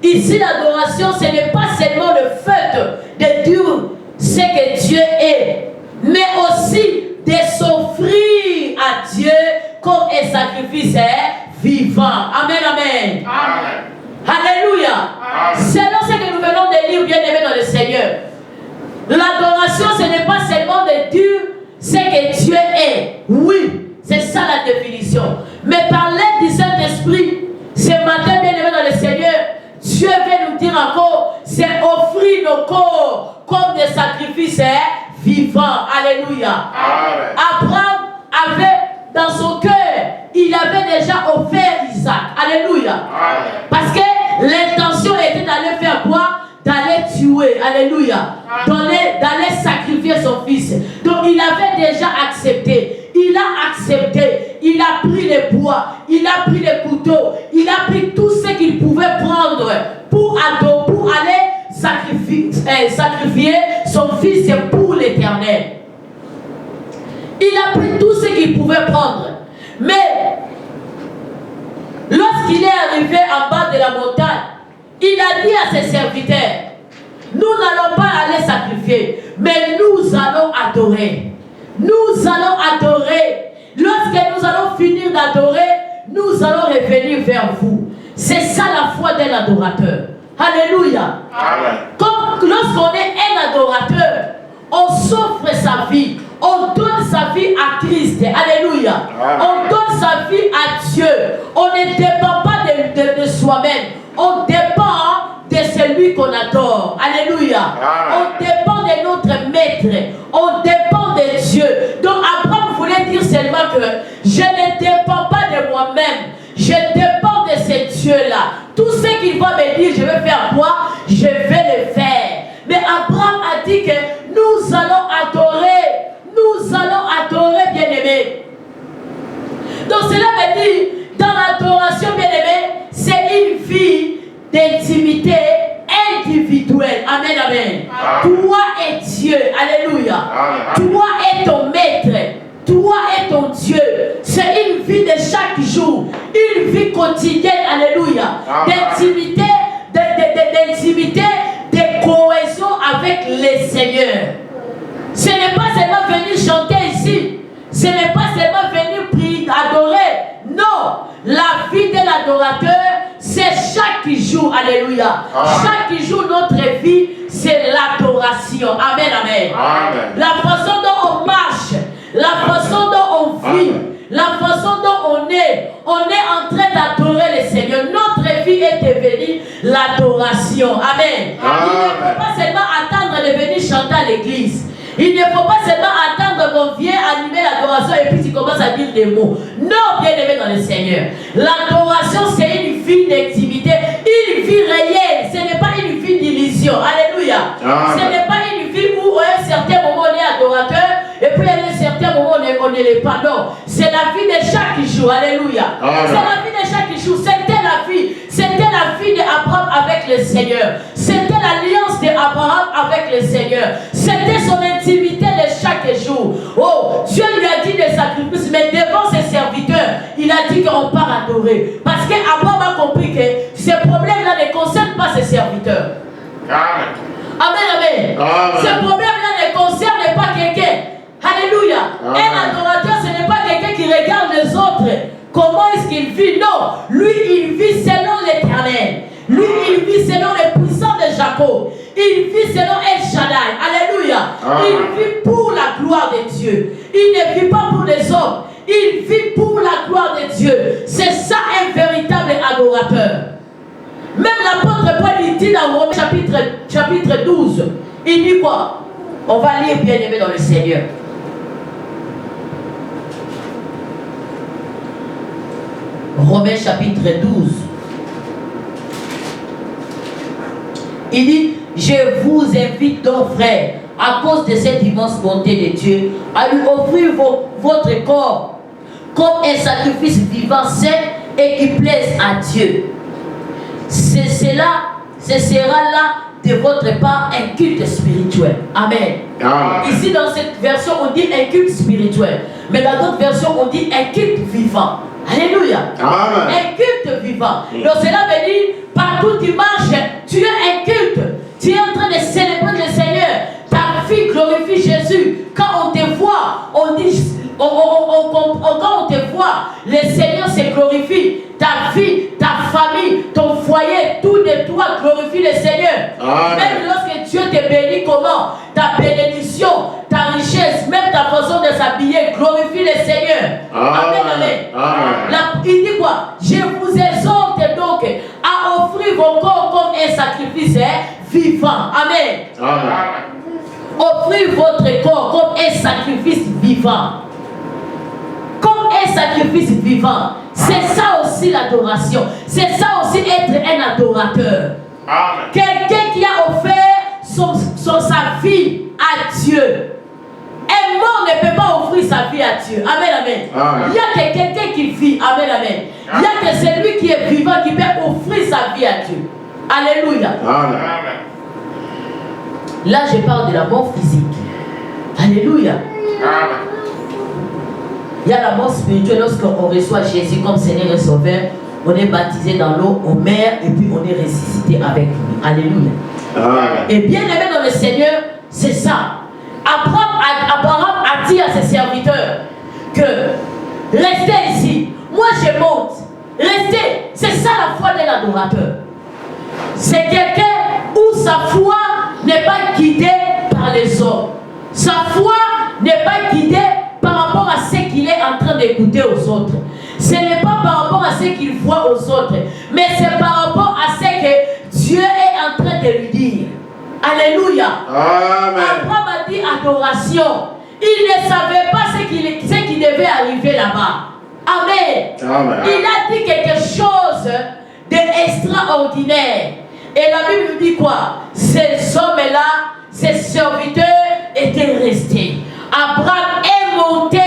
ici, l'adoration, ce n'est pas seulement le fait de dire ce que Dieu est, mais aussi de s'offrir à Dieu comme un sacrifice vivant. Amen, amen. Amen. Alléluia. Amen. Selon ce que nous venons de lire, bien-aimés dans le Seigneur, l'adoration, ce n'est pas seulement de dire ce que Dieu est. Oui, c'est ça la définition. Mais par l'aide du Saint-Esprit, ce matin, bien-aimés dans le Seigneur, Dieu veut nous dire encore, c'est offrir nos corps comme des sacrifices vivants. Alléluia. Amen. Abraham avait dans son cœur, il avait déjà offert Isaac. Alléluia. Amen. Parce que l'intention était d'aller faire quoi? D'aller tuer. Alléluia. D'aller sacrifier son fils. Donc il avait déjà accepté. Il a accepté, il a pris les bois, il a pris les couteaux, il a pris tout ce qu'il pouvait prendre pour aller sacrifier son fils pour l'Éternel. Il a pris tout ce qu'il pouvait prendre. Mais lorsqu'il est arrivé en bas de la montagne, il a dit à ses serviteurs, nous n'allons pas aller sacrifier, mais nous allons adorer. Nous allons adorer. Lorsque nous allons finir d'adorer, nous allons revenir vers vous. C'est ça la foi d'un adorateur. Alléluia. Amen. Comme lorsqu'on est un adorateur, on s'offre sa vie. On donne sa vie à Christ. Alléluia. Amen. On donne sa vie à Dieu. On ne dépend pas de soi-même. On dépend de celui qu'on adore. Alléluia. Amen. On dépend de notre maître. On dépend de Dieu. Donc Abraham voulait dire seulement que je ne dépends pas de moi-même. Je dépends de ce Dieu-là. Tout ce qu'il va me dire, je vais faire quoi? Je vais le faire. Mais Abraham a dit que nous allons adorer. Nous allons adorer, bien-aimés. Donc cela veut dire, dans l'adoration, bien-aimés, c'est une vie d'intimité individuelle. Amen, amen. Toi et Dieu. Alléluia. Amen. Toi et ton maître. Toi et ton Dieu. C'est une vie de chaque jour. Une vie quotidienne. Alléluia. D'intimité, de cohésion avec le Seigneur. Ce n'est pas seulement venir chanter ici. Ce n'est pas seulement venir prier, adorer. Non. La vie de l'adorateur, c'est chaque jour. Alléluia. Chaque jour, notre vie, c'est l'adoration. Amen, amen. Amen. La façon dont on marche, la façon dont on vit, la façon dont on est en train d'adorer le Seigneur. Notre vie est devenue l'adoration. Amen. Il ne faut pas seulement attendre de venir chanter à l'église. Il ne faut pas seulement attendre qu'on vienne animer l'adoration et puis tu commences à dire des mots. Non, bien aimé dans le Seigneur. L'adoration, c'est une vie d'intimité, une vie réelle. Ce n'est pas une vie d'illusion. Alléluia. Ce n'est pas une vie où à un certain moment on est adorateur et puis à un certain moment on ne l'est pas. Non, c'est la vie de chaque jour. Alléluia. C'est la vie de chaque jour. C'était la vie. C'était la vie d'Abraham avec le Seigneur. C'était l'alliance d'Abraham avec le Seigneur. C'était son intimité de chaque jour. Oh, Dieu lui a dit des sacrifices, mais devant ses serviteurs, il a dit qu'on part adorer. Parce qu'Abraham a compris que ces problèmes-là ne concernent pas ses serviteurs. Amen, amen. Ces problèmes-là ne concernent pas quelqu'un. Alléluia. Un adorateur, ce n'est pas quelqu'un qui regarde les autres. Comment est-ce qu'il vit? Non. Lui, il vit selon l'Éternel. Lui, il vit selon les puissants de Jacob. Il vit selon El Shaddai. Alléluia. Il vit pour la gloire de Dieu. Il ne vit pas pour les hommes. Il vit pour la gloire de Dieu. C'est ça un véritable adorateur. Même l'apôtre Paul, il dit dans Romains chapitre 12, il dit quoi? On va lire, bien aimé dans le Seigneur. Romains chapitre 12. Il dit, je vous invite donc, frères, à cause de cette immense bonté de Dieu, à lui offrir votre corps comme un sacrifice vivant, saint et qui plaise à Dieu. Ce sera là de votre part un culte spirituel. Amen. Ici dans cette version on dit un culte spirituel, mais dans d'autres versions on dit un culte vivant. Alléluia. Un culte vivant. Donc cela veut dire, partout tu marches, tu es un culte. Tu es en train de célébrer le Seigneur. Ta vie glorifie Jésus. Quand on te voit, on dit, quand on te voit, le Seigneur se glorifie. Ta vie, ta famille, ton foyer, tout de toi glorifie le Seigneur. Même lorsque Dieu te bénit, comment? Ta bénédiction, ta richesse, même ta façon de s'habiller glorifie le Seigneur. Amen. Il dit quoi? Je vous exhorte donc à offrir vos corps comme un sacrifice vivant. Amen. Offrir votre corps comme un sacrifice vivant. Comme un sacrifice vivant. C'est ça aussi l'adoration. C'est ça aussi être un adorateur. Quelqu'un qui a offert sa vie à Dieu. Un mort ne peut pas offrir sa vie à Dieu. Amen, amen. Il y a que quelqu'un qui vit. Amen, amen. Il y a que celui qui est vivant qui peut offrir sa vie à Dieu. Alléluia. Amen. Là, je parle de la mort physique. Alléluia. Amen. Il y a la mort spirituelle lorsqu'on reçoit Jésus comme Seigneur et Sauveur. On est baptisé dans l'eau, on meurt et puis on est ressuscité avec lui. Alléluia. Amen. Et bien aimé dans le Seigneur, c'est ça. Abraham a dit à ses serviteurs que restez ici. Moi je monte. Restez. C'est ça la foi de l'adorateur. C'est quelqu'un où sa foi n'est pas guidée par les hommes. Sa foi n'est pas guidée par rapport à ce qu'il est en train d'écouter aux autres. Ce n'est pas par rapport à ce qu'il voit aux autres, mais c'est par rapport à ce que Dieu est en train de lui dire. Alléluia. Amen. Abraham a dit adoration. Il ne savait pas ce qui devait arriver là-bas. Amen. Amen. Il a dit quelque chose d'extraordinaire. Et la Bible dit quoi? Ces hommes-là, ces serviteurs étaient restés. Abraham est monté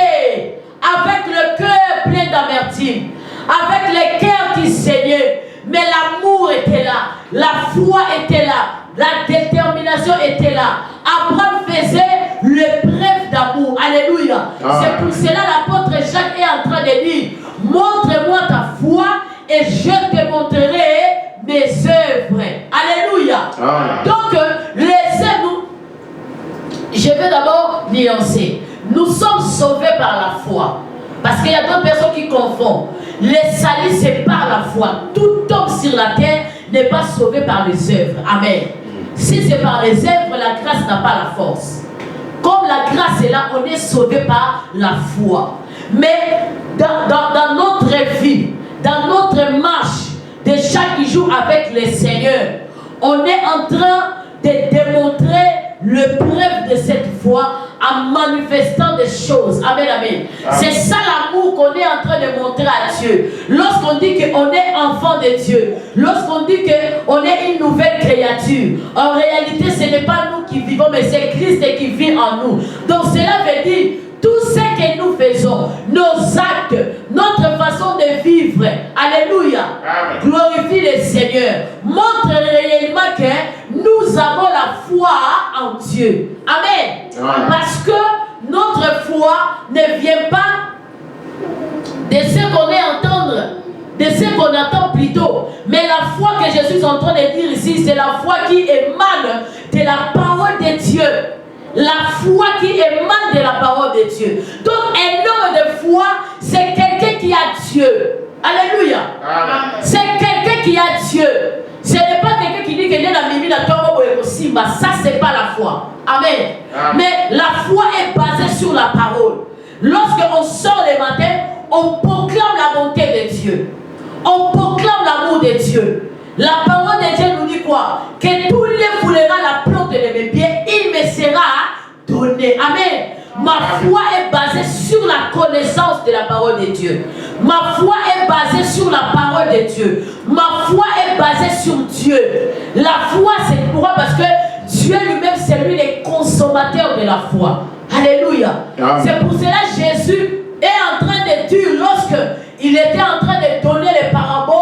avec le cœur plein d'amertume, avec le cœur qui saignait. Mais l'amour était là, la foi était là, la détermination était là. Abraham faisait l'épreuve d'amour. Alléluia. C'est pour cela l'apôtre Jacques est en train de dire, montre-moi ta foi et je te montrerai mes œuvres. Alléluia. Donc, laissez-nous. Je vais d'abord nuancer. Nous sommes sauvés par la foi. Parce qu'il y a d'autres personnes qui confondent. Les salut, c'est par la foi. Tout homme sur la terre n'est pas sauvé par les œuvres. Amen. Si c'est par les œuvres, la grâce n'a pas la force. Comme la grâce est là, on est sauvé par la foi. Mais dans notre vie, dans notre marche, de chaque jour avec le Seigneur, on est en train de démontrer le preuve de cette foi en manifestant des choses. Amen, amen. C'est ça l'amour qu'on est en train de montrer à Dieu. Lorsqu'on dit qu'on est enfant de Dieu, lorsqu'on dit qu'on est une nouvelle créature, en réalité ce n'est pas nous qui vivons, mais c'est Christ qui vit en nous. Donc cela veut dire tout ce que nous faisons, nos actes, notre façon de vivre, alléluia, glorifie le Seigneur, montre réellement que nous avons la foi en Dieu. Amen. Parce que notre foi ne vient pas de ce qu'on est entendre, de ce qu'on attend plutôt, mais la foi que je suis en train de dire ici, c'est la foi qui émane de la parole de Dieu. La foi qui émane de la parole de Dieu. Donc un homme de foi, c'est quelqu'un qui a Dieu. Alléluia. C'est quelqu'un qui a Dieu. Ce n'est pas quelqu'un qui dit que Dieu n'a mis la tombe aussi. Ça, c'est pas la foi. Amen. Mais la foi est basée sur la parole. Lorsqu'on sort le matin, on proclame la bonté de Dieu. On proclame l'amour de Dieu. La parole de Dieu nous dit quoi? Que tous les foulera la plante de mes pieds, il me sera donné. Amen. Ma foi est basée sur la connaissance de la parole de Dieu. Ma foi est basée sur la parole de Dieu. Ma foi est basée sur Dieu. La foi, c'est pourquoi? Parce que Dieu lui-même, c'est lui le consommateur de la foi. Alléluia. C'est pour cela que Jésus est en train de dire, lorsqu'il était en train de donner les paraboles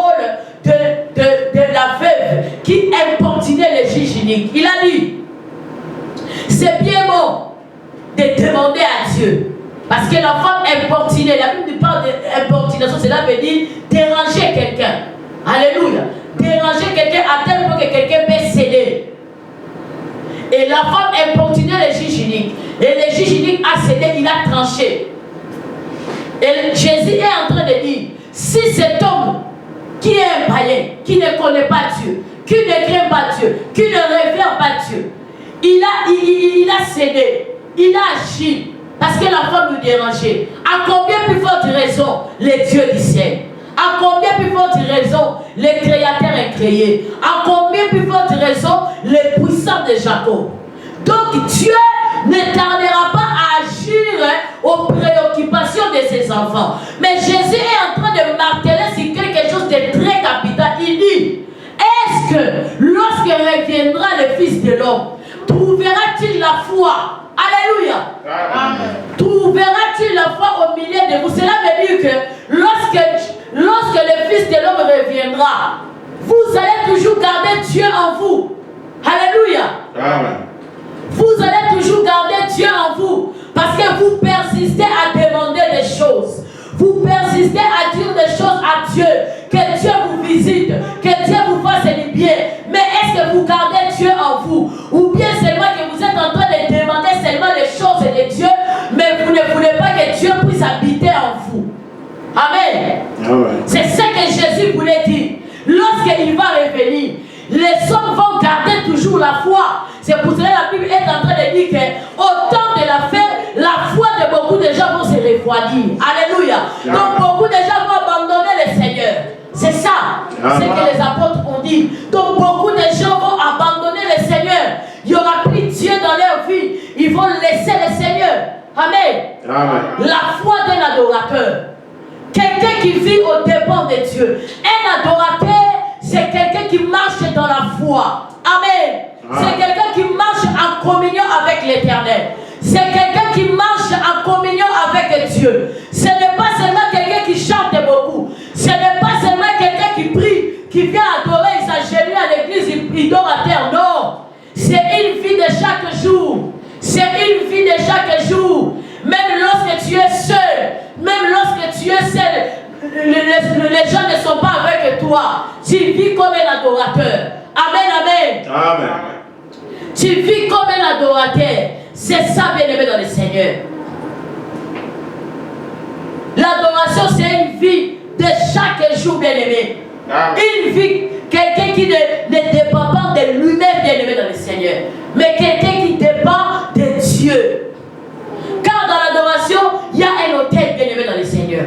de la veuve qui importunait les juges uniques, il a dit, c'est bien bon de demander à Dieu, parce que la femme importunée, la Bible parle d'importunation, cela veut dire déranger quelqu'un. Alléluia. Déranger quelqu'un à tel point que quelqu'un peut céder. Et la femme importunait les juges uniques, et les juges uniques a cédé, il a tranché. Et Jésus est en train de dire, si cet homme qui est un païen, qui ne connaît pas Dieu, qui ne craint pas Dieu, qui ne révère pas Dieu, il a cédé, il a agi, parce que la femme nous dérangeait. À combien plus forte raison les dieux du ciel? À combien plus forte raison les créateurs incréés? À combien plus forte raison les puissants de Jacob? Donc Dieu ne tardera pas à agir aux préoccupations de ses enfants. Mais Jésus est en train de marteler sur quelque chose de très capital. Il dit, est-ce que lorsque reviendra le Fils de l'homme, trouvera-t-il la foi? Alléluia. Amen. Trouvera-t-il la foi au milieu de vous? Cela veut dire que lorsque le Fils de l'homme reviendra, vous allez toujours garder Dieu en vous. Alléluia. Amen. Vous allez toujours garder Dieu en vous, parce que vous persistez à demander des choses. Vous persistez à dire des choses à Dieu, que Dieu vous visite, que Dieu vous fasse du bien. Mais est-ce que vous gardez Dieu en vous? Ou bien seulement que vous êtes en train de demander seulement les choses de Dieu, mais vous ne voulez pas que Dieu puisse habiter en vous? Amen. Amen. C'est ce que Jésus voulait dire. Lorsqu'il va revenir, les hommes vont garder toujours la foi. C'est pour cela que la Bible est en train de dire qu'au temps de la fête, la foi de beaucoup de gens vont se refroidir. Alléluia. Donc beaucoup de gens vont abandonner le Seigneur. C'est ça, ce que les apôtres ont dit. Donc beaucoup de gens vont abandonner le Seigneur. Il n'y aura plus Dieu dans leur vie. Ils vont laisser le Seigneur. Amen. Amen. La foi d'un adorateur. Quelqu'un qui vit au dépens de Dieu. Un adorateur, c'est quelqu'un qui marche dans la foi. Amen. C'est quelqu'un qui marche en communion avec l'Éternel. C'est quelqu'un qui marche en communion avec Dieu. Ce n'est pas seulement quelqu'un qui chante beaucoup. Ce n'est pas seulement quelqu'un qui prie, qui vient adorer, il s'agenouille à l'église, il dort à terre. Non. C'est une vie de chaque jour. C'est une vie de chaque jour. Même lorsque tu es seul, même lorsque tu es seul, les gens ne sont pas avec toi. Tu vis comme un adorateur. Amen, amen. Amen. Tu vis comme un adorateur. C'est ça, bien-aimé dans le Seigneur. L'adoration, c'est une vie de chaque jour, bien-aimé. Une vie, quelqu'un qui ne dépend pas de lui-même, bien-aimé dans le Seigneur, mais quelqu'un qui dépend de Dieu. Car dans l'adoration, il y a un autel, bien-aimé dans le Seigneur.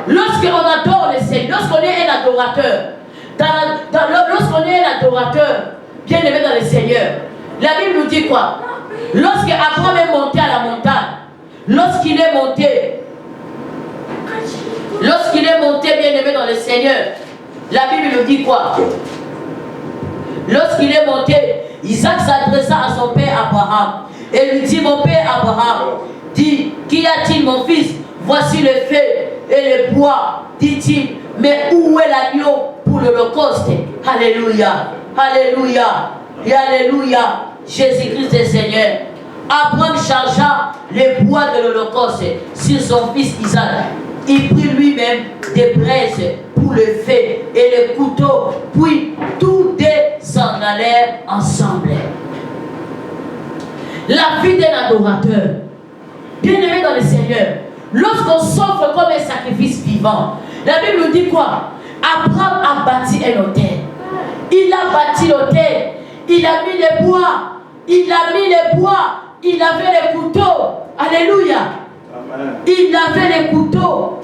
Lorsqu'on adore le Seigneur, lorsqu'on est un adorateur, lorsqu'on est un adorateur, bien aimé dans le Seigneur, la Bible nous dit quoi? Lorsque Abraham est monté à la montagne, lorsqu'il est monté, bien aimé dans le Seigneur, la Bible nous dit quoi? Lorsqu'il est monté, Isaac s'adressa à son père Abraham et lui dit: mon père Abraham, dit, qu'y a-t-il mon fils? Voici le feu et le bois, dit-il, mais où est l'agneau pour l'Holocauste? Alléluia, alléluia et alléluia. Jésus-Christ est Seigneur. Abraham chargea les bois de l'Holocauste sur son fils Isaac. Il prit lui-même des braises pour le feu et les couteaux, puis tous deux s'en allèrent ensemble. La vie d'un adorateur, bien aimé dans le Seigneur, lorsqu'on s'offre comme un sacrifice vivant, la Bible nous dit quoi? Abraham a bâti un autel. Il a bâti l'autel. Il a mis les bois. Il avait les couteaux. Alléluia. Amen. Il avait les couteaux.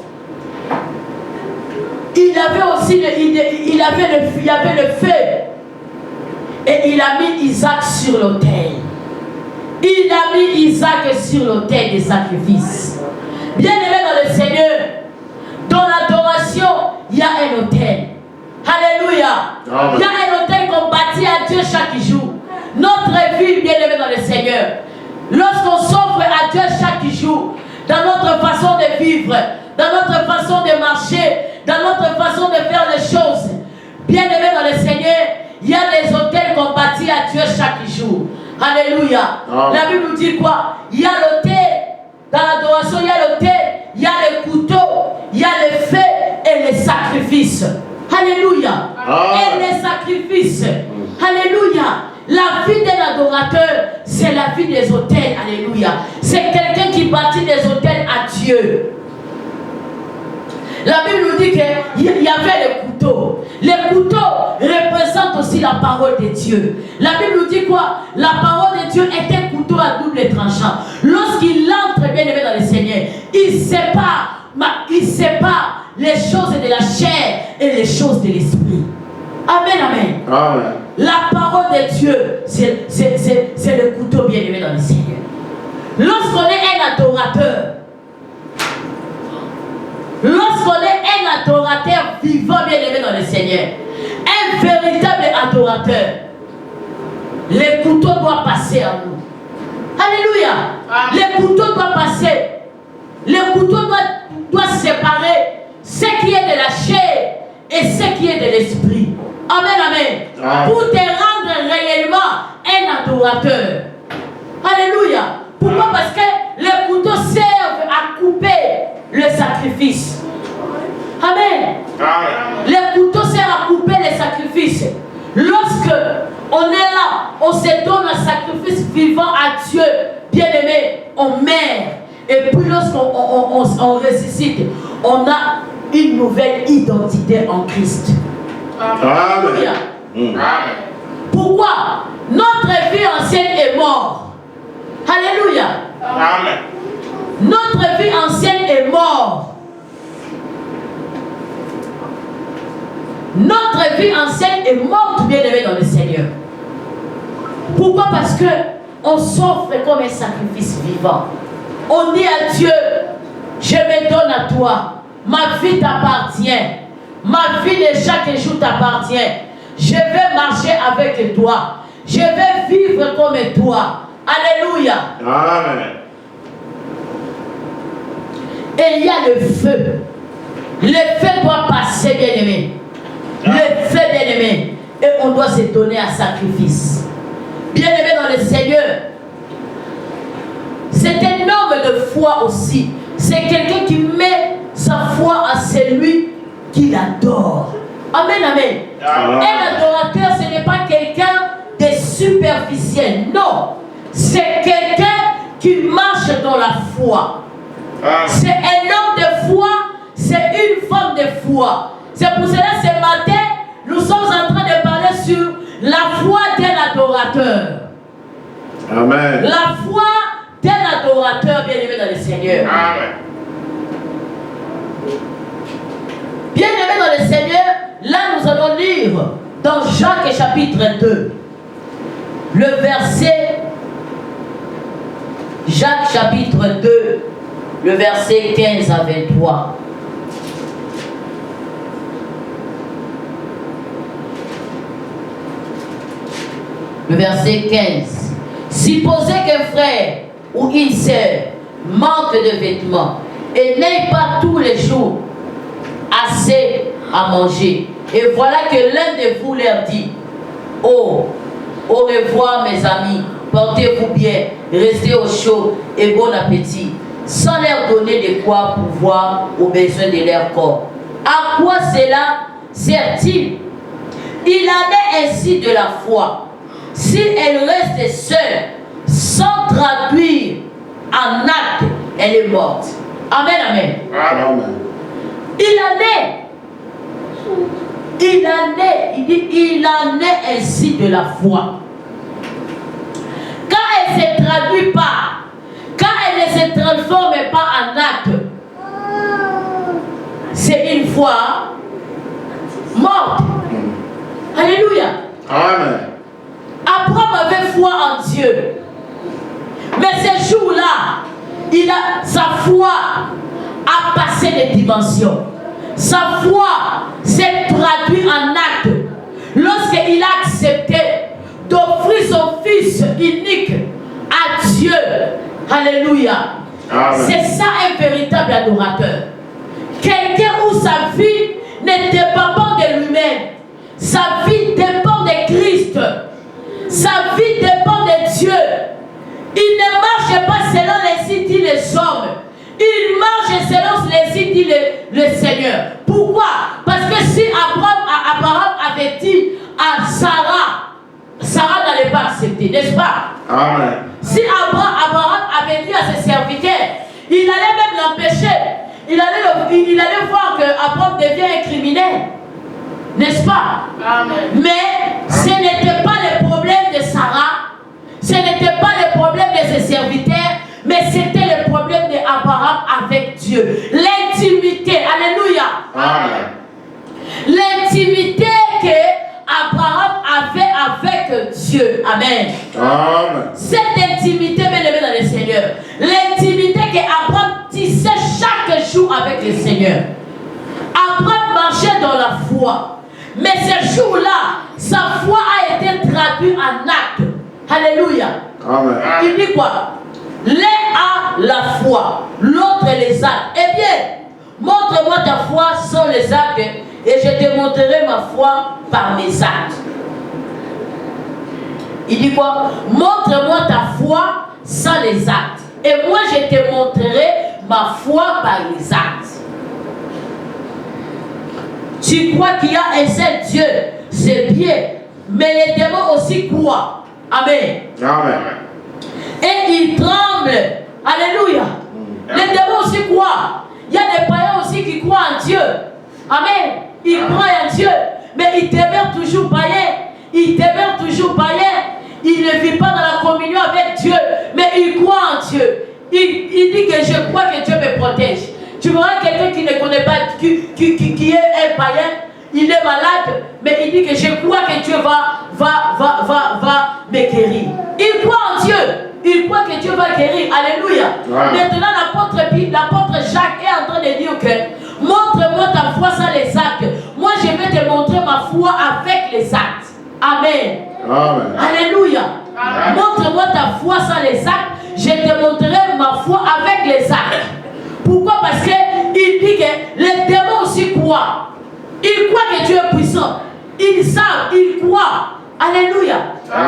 Il avait aussi il y avait le feu. Et il a mis Isaac sur l'autel. Il a mis Isaac sur l'autel des sacrifices. Bien aimé dans le Seigneur, dans l'adoration, il y a un autel. Alléluia. Amen. Il y a un autel qu'on bâtit à Dieu chaque jour. Notre vie, bien aimé dans le Seigneur, lorsqu'on s'offre à Dieu chaque jour, dans notre façon de vivre, dans notre façon de marcher, dans notre façon de faire les choses, bien aimé dans le Seigneur, il y a des autels qu'on bâtit à Dieu chaque jour. Alléluia. Amen. La Bible nous dit quoi? Il y a l'autel. Dans l'adoration, il y a l'autel, il y a les couteaux, il y a les feux et les sacrifices. Alléluia. Et les sacrifices. Alléluia. La vie d'un adorateur, c'est la vie des autels. Alléluia. C'est quelqu'un qui bâtit des autels à Dieu. La Bible nous dit qu'il y avait les couteaux. Les couteaux représentent aussi la parole de Dieu. La Bible nous dit quoi? La parole de Dieu est un couteau à double tranchant. Lorsqu'il entre, bien aimé dans le Seigneur, il sépare les choses de la chair et les choses de l'esprit. Amen, amen. Amen. La parole de Dieu, c'est le couteau bien aimé dans le Seigneur. Lorsqu'on est un adorateur, vivant bien aimé dans le Seigneur, un véritable adorateur, les couteaux doivent passer à nous. Alléluia. Les couteaux doivent passer. Les couteaux doivent séparer ce qui est de la chair et ce qui est de l'esprit. Amen, amen. Pour te rendre réellement un adorateur. Alléluia. Pourquoi? Parce que les couteaux servent à couper le sacrifice. Amen. Les couteaux servent à couper les sacrifices. Lorsque on est là, on se donne un sacrifice vivant à Dieu, bien aimé, on meurt. Et puis lorsqu'on ressuscite, on a une nouvelle identité en Christ. Alléluia. Pourquoi? Notre vie ancienne est morte. Alléluia. Amen. Notre vie ancienne est morte. Notre vie ancienne est morte, bien aimé dans le Seigneur. Pourquoi? Parce que on s'offre comme un sacrifice vivant. On dit à Dieu: je me donne à toi. Ma vie t'appartient. Ma vie de chaque jour t'appartient. Je vais marcher avec toi. Je vais vivre comme toi. Alléluia. Amen. Et il y a le feu. Le feu doit passer, bien aimé. Le feu, bien aimé. Et on doit se donner un sacrifice. Bien aimé dans le Seigneur. C'est un homme de foi aussi. C'est quelqu'un qui met sa foi à celui qu'il adore. Amen, amen. Un adorateur, ce n'est pas quelqu'un de superficiel. Non. C'est quelqu'un qui marche dans la foi. C'est un homme de foi. C'est une femme de foi. C'est pour cela ce matin, nous sommes en train de parler sur la foi d'un adorateur. Amen. La foi d'un adorateur bien aimé dans le Seigneur. Amen. Bien-aimés dans le Seigneur, là nous allons lire dans Jacques chapitre 2, le verset, Jacques chapitre 2, le verset 15 à 23. Le verset 15. Supposez qu'un frère ou une sœur manque de vêtements et n'ait pas tous les jours assez à manger. Et voilà que l'un de vous leur dit: oh, au revoir mes amis, portez-vous bien, restez au chaud et bon appétit, sans leur donner de quoi pourvoir aux besoins de leur corps. À quoi cela sert-il? Il en est ainsi de la foi. Si elle reste seule, sans traduire en acte, elle est morte. Amen, amen. Amen. Il en est ainsi de la foi. Quand elle ne se traduit pas, quand elle ne se transforme pas en acte, c'est une foi morte. Alléluia. Amen. Abraham avait foi en Dieu. Mais ce jour-là, sa foi a passé les dimensions. Sa foi s'est traduite en acte lorsqu'il a accepté d'offrir son fils unique à Dieu. Alléluia. C'est ça un véritable adorateur. Quelqu'un où sa vie ne dépend pas de lui-même. Sa vie dépend de Christ. Sa vie dépend de Dieu. Il ne marche pas selon les idées dit les hommes. Il marche selon les idées dit le Seigneur. Pourquoi? Parce que si Abraham avait dit à Sarah n'allait pas accepter, n'est-ce pas? Amen. Si Abraham avait dit à ses serviteurs, il allait même l'empêcher. Il allait voir qu'Abraham devient un criminel. N'est-ce pas? Amen. Mais ce n'était pas le problème de Sarah, ce n'était pas le problème de ses serviteurs, mais c'était le problème d'Abraham avec Dieu. L'intimité, alléluia. Amen. L'intimité qu'Abraham avait avec Dieu. Amen. Amen. Cette intimité, bien aimé dans le Seigneur, l'intimité qu'Abraham tissait chaque jour avec le Seigneur. Abraham marchait dans la foi. Mais ce jour-là, sa foi a été traduite en acte. Alléluia. Amen. Il dit quoi? L'un a la foi, l'autre les actes. Eh bien, montre-moi ta foi sans les actes et je te montrerai ma foi par mes actes. Il dit quoi? Montre-moi ta foi sans les actes et moi je te montrerai ma foi par les actes. Tu crois qu'il y a un seul Dieu, c'est bien, mais les démons aussi croient. Amen. Amen. Et ils tremblent. Alléluia. Les démons aussi croient. Il y a des païens aussi qui croient en Dieu. Amen. Ils croient en Dieu, mais ils demeurent toujours païens. Ils demeurent toujours païens. Ils ne vivent pas dans la communion avec Dieu, mais ils croient en Dieu. Il dit que je crois que Dieu me protège. Tu verras quelqu'un qui ne connaît pas, qui est un païen, il est malade, mais il dit que je crois que Dieu va me guérir. Il croit en Dieu, il croit que Dieu va guérir. Alléluia. Ouais. Maintenant, l'apôtre Jacques est en train de dire que montre-moi ta foi sans les actes. Moi, je vais te montrer ma foi avec les actes. Amen. Amen. Alléluia. Montre-moi ta foi sans les actes. Je te montrerai ma foi avec les actes. Pourquoi? Parce qu'il dit que les démons aussi croient. Ils croient que Dieu est puissant. Ils savent, ils croient. Alléluia.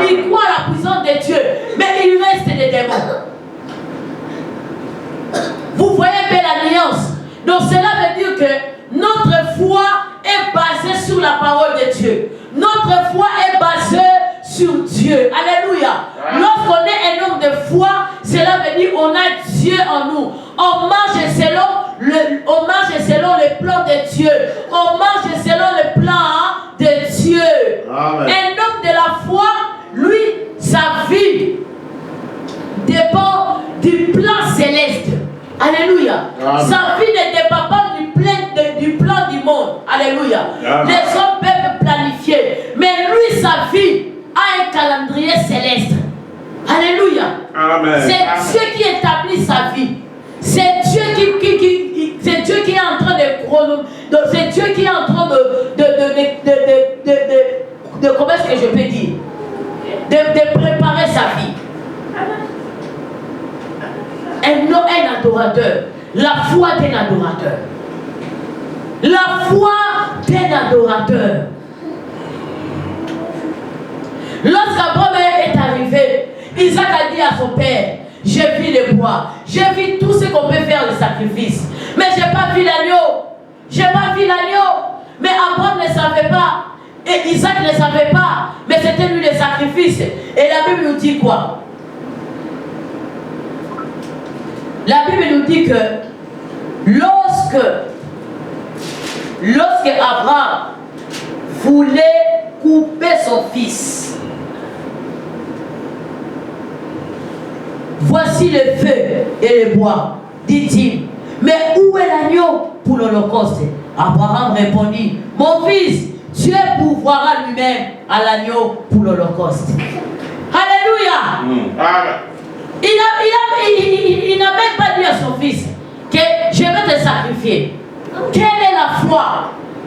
Ils croient à la puissance de Dieu. Mais il reste des démons. Vous voyez bien la nuance. Donc cela veut dire que notre foi est basée sur la parole de Dieu. Notre foi est basée sur Dieu. Alléluia. Lorsqu'on est un homme de foi, cela veut dire qu'on a Dieu en nous. On marche selon le plan de Dieu. On marche selon le plan de Dieu. Amen. Un homme de la foi, lui, sa vie dépend du plan céleste. Alléluia. Amen. Sa vie ne dépend pas du plan du monde. Alléluia. Amen. Les hommes peuvent planifier, mais lui, sa vie a un calendrier céleste. Alléluia. Amen. C'est Dieu qui établit sa vie. C'est Dieu c'est Dieu qui est en train de c'est Dieu qui est en train de comment est-ce que je peux dire, de préparer sa vie. Un adorateur. La foi d'un adorateur. La foi d'un adorateur. Lorsqu'Abraham est arrivé, Isaac a dit à son père, j'ai vu les bois, j'ai vu tout ce qu'on peut faire le sacrifice, mais j'ai pas vu l'agneau. J'ai pas vu l'agneau. Mais Abraham ne savait pas, et Isaac ne savait pas, mais c'était lui le sacrifice. Et la Bible nous dit quoi? La Bible nous dit que lorsque Abraham voulait couper son fils, voici le feu et le bois, dit-il. Mais où est l'agneau pour l'Holocauste? Abraham répondit, mon fils, Dieu pourvoira lui-même à l'agneau pour l'Holocauste. Alléluia. Amen. Il n'a même pas dit à son fils que je vais te sacrifier. Quelle est la foi?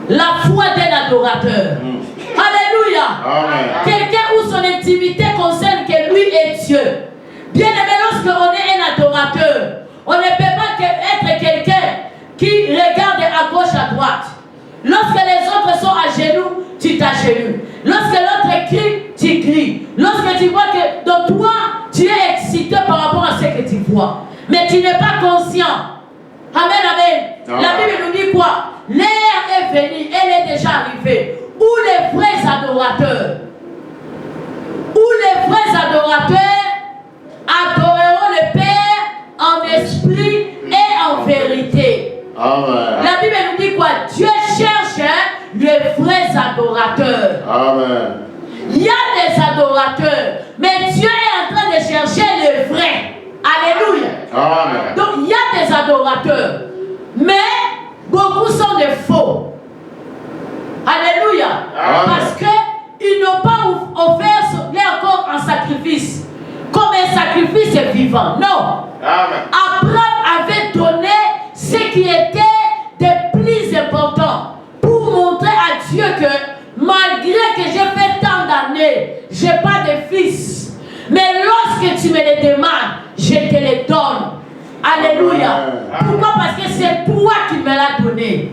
La foi d'un adorateur. Alléluia. Amen. Quelqu'un où son intimité concerne que lui est Dieu. Bien aimé, lorsqu'on est un adorateur, on ne peut pas être quelqu'un qui regarde à gauche, à droite. Lorsque les autres sont à genoux, tu t'agenouilles. Lorsque l'autre crie, tu cries. Lorsque tu vois que dans toi, tu es excité par rapport à ce que tu vois. Mais tu n'es pas conscient. Amen, amen. La Bible nous dit quoi? L'heure est venue, elle est déjà arrivée. Où les vrais adorateurs, adoreront le Père en esprit et en vérité. Amen. La Bible nous dit quoi? Dieu cherche les vrais adorateurs. Amen. Il y a des adorateurs, mais Dieu est en train de chercher les vrais. Alléluia. Amen. Donc il y a des adorateurs, mais beaucoup sont des faux. Alléluia. Amen. Parce qu'ils n'ont pas offert leur corps en sacrifice, comme un sacrifice vivant. Non. Amen. Abraham avait donné ce qui était de plus important pour montrer à Dieu que malgré que j'ai fait tant d'années, je n'ai pas de fils. Mais lorsque tu me les demandes, je te les donne. Alléluia. Amen. Pourquoi? Parce que c'est toi qui me l'as donné.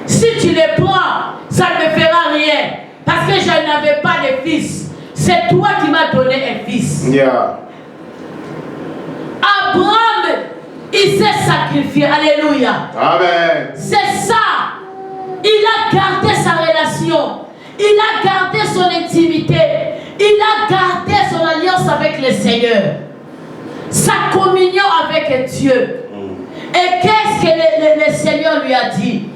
Si tu les prends, ça ne me fera rien. Parce que je n'avais pas de fils. C'est toi qui m'as donné un fils. Yeah. Abraham, il s'est sacrifié. Alléluia. Amen. C'est ça. Il a gardé sa relation. Il a gardé son intimité. Il a gardé son alliance avec le Seigneur. Sa communion avec Dieu. Et qu'est-ce que le Seigneur lui a dit?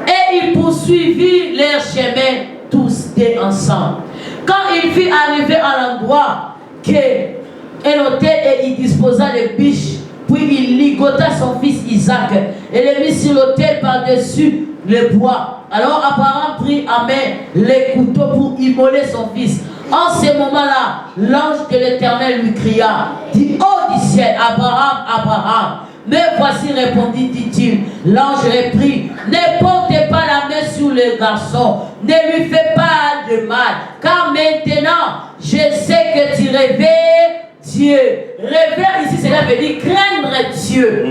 Et ils poursuivirent leur chemin tous deux ensemble. Quand il fut arrivé à l'endroit qu'un hôtel et il disposa les biches, puis il ligota son fils Isaac et le mit sur l'autel par-dessus le bois. Alors Abraham prit à main les couteaux pour immoler son fils. En ce moment-là, l'ange de l'Éternel lui cria, dit, oh du ciel, Abraham, Abraham. Mais voici, répondit, dit-il. L'ange reprit, ne portez pas la main sur le garçon, ne lui fais pas de mal, car maintenant, je sais que tu révères Dieu. Révère ici, cela veut dire craindre Dieu.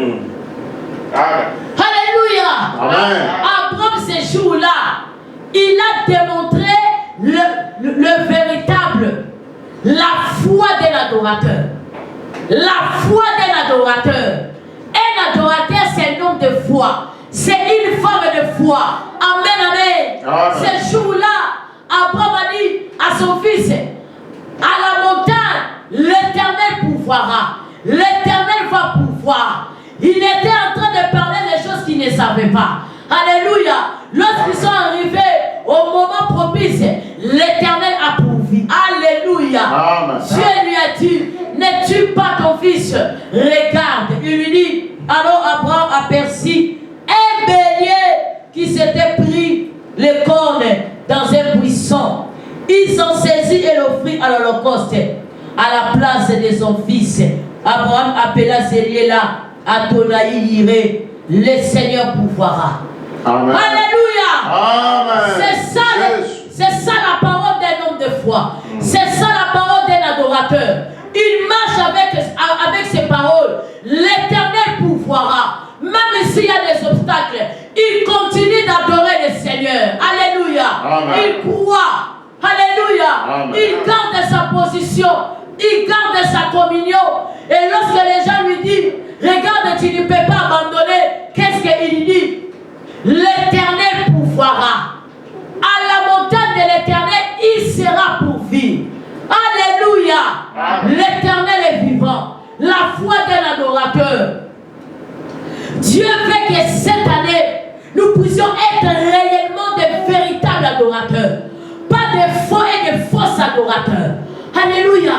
Amen. Alléluia. Amen. Abraham, ce jour-là, il a démontré le véritable, la foi d'un adorateur. La foi d'un adorateur. Un adorateur, c'est un homme de foi. C'est une femme de foi. Amen, amen. Amen. Ce jour-là, Abraham a dit à son fils, à la montagne, l'Éternel pourvoira. L'Éternel va pourvoir. Il était en train de parler des choses qu'il ne savait pas. Alléluia. Lorsqu'ils sont arrivés au moment propice, l'Éternel a pourvu. Alléluia. Amen. Dieu lui a dit, ne tue pas ton fils. Regarde. Il lui dit, alors Abraham aperçut un bélier qui s'était à la place de son fils. Abraham appela Zéliela, Adonai iré, le Seigneur pourvoira. Amen. Alléluia. Amen. C'est ça la parole d'un homme de foi. C'est ça la parole d'un adorateur. Il marche avec ses paroles. L'Éternel pourvoira. Même s'il y a des obstacles, il continue d'adorer le Seigneur. Alléluia. Amen. Il croit. Alléluia. Amen. Il garde sa position. Il garde sa communion. Et lorsque les gens lui disent, regarde, tu ne peux pas abandonner, qu'est-ce qu'il dit? L'Éternel pourvoira. À la montagne de l'Éternel, il sera pourvu. Alléluia. L'Éternel est vivant. La foi d'un adorateur. Dieu veut que cette année, nous puissions être réellement des véritables adorateurs. Pas des faux et des fausses adorateurs. Alléluia.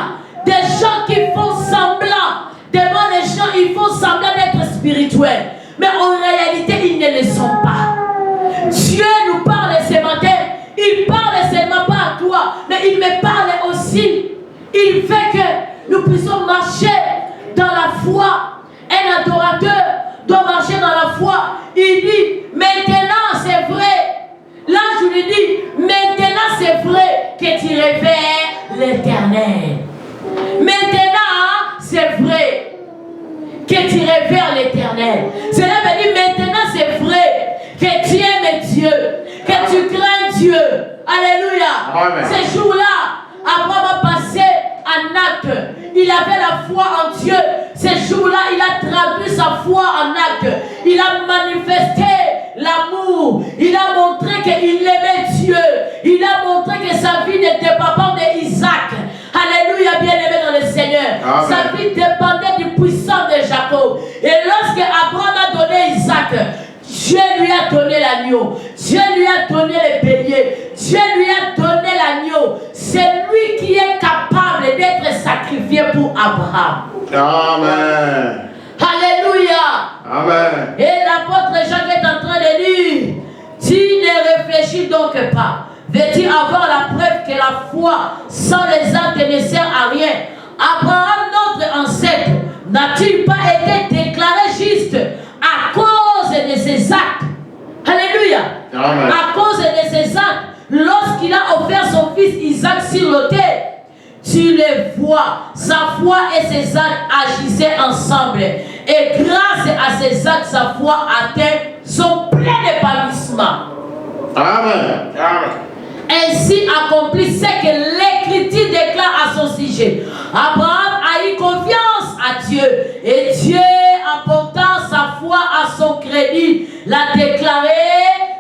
Des gens qui font semblant. Devant les gens, ils font semblant d'être spirituels. Mais en réalité, ils ne le sont pas. Dieu nous parle ce matin. Il parle seulement pas à toi, mais il me parle aussi. Il fait que nous puissions marcher dans la foi. Un adorateur doit marcher dans la foi. Il dit, maintenant c'est vrai. L'ange lui dit, maintenant c'est vrai que tu révères l'Éternel. Maintenant c'est vrai que tu révères l'Éternel. Cela veut dire maintenant c'est vrai que tu aimes Dieu, que tu crains Dieu. Alléluia. Amen. Ces jours-là, Abraham a passé en acte. Il avait la foi en Dieu. Ces jours-là, il a traduit sa foi en acte. Il a manifesté l'amour. Il a montré qu'il aimait Dieu. Il a montré que sa vie ne dépend pas d'Isaac. Alléluia, bien-aimé dans le Seigneur. Amen. Sa vie dépendait du puissant de Jacob. Et lorsque Abraham a donné Isaac, Dieu lui a donné l'agneau. Dieu lui a donné les béliers. Dieu lui a donné l'agneau. C'est lui qui est capable d'être sacrifié pour Abraham. Amen. Alléluia. Amen. Et l'apôtre Jacques est en train de dire, tu ne réfléchis donc pas. Veux-tu avoir la preuve que la foi sans les actes ne sert à rien? Abraham, notre ancêtre, n'a-t-il pas été déclaré juste à cause de ses actes? Alléluia. Amen. À cause de ses actes, lorsqu'il a offert son fils Isaac sur l'autel, tu les vois, sa foi et ses actes agissaient ensemble. Et grâce à ses actes, sa foi atteint son plein épanouissement. Amen. Amen. Ainsi accomplit ce que l'Écriture déclare à son sujet. Abraham a eu confiance à Dieu. Et Dieu, apportant sa foi à son crédit, l'a déclaré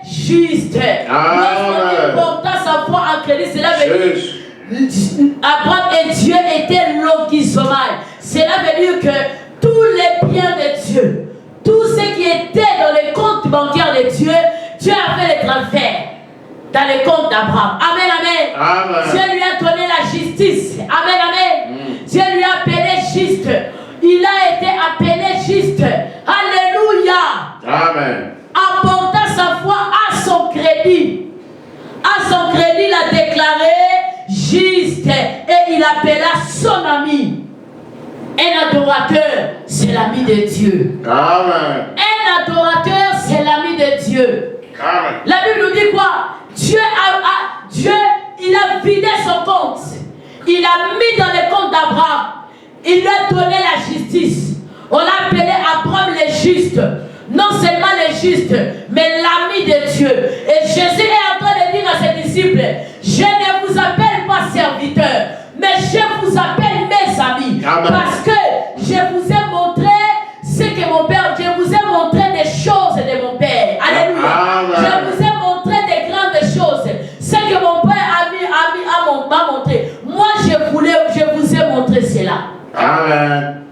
juste. Lorsqu'on porta sa foi en crédit, cela veut dire Abraham et Dieu étaient logizomai. Cela veut dire que tous les biens de Dieu, tout ce qui était dans les comptes bancaires de Dieu, Dieu a fait les transferts dans les comptes d'Abraham. Amen, amen. Amen. Dieu lui a donné la justice. Amen, amen. Dieu lui a appelé juste. Il a été appelé juste. Alléluia. Amen. Apportant sa foi à son crédit. À son crédit, il a déclaré juste. Et il appela son ami. Un adorateur, c'est l'ami de Dieu. Amen. Un adorateur, c'est l'ami de Dieu. Amen. La Bible nous dit quoi? Dieu, il a vidé son compte. Il a mis dans les comptes d'Abraham. Il lui a donné la justice. On l'a appelé Abraham le juste. Non seulement le juste, mais l'ami de Dieu. Et Jésus est en train de dire à ses disciples, je ne vous appelle pas serviteurs, mais je vous appelle mes amis. Amen. Parce que je vous ai montré ce que mon Père, je vous ai montré des choses de mon Père. Alléluia. Amen. Je vous ai montré des grandes choses. Ce que mon Père m'a montré. Moi, je vous ai montré cela. Amen.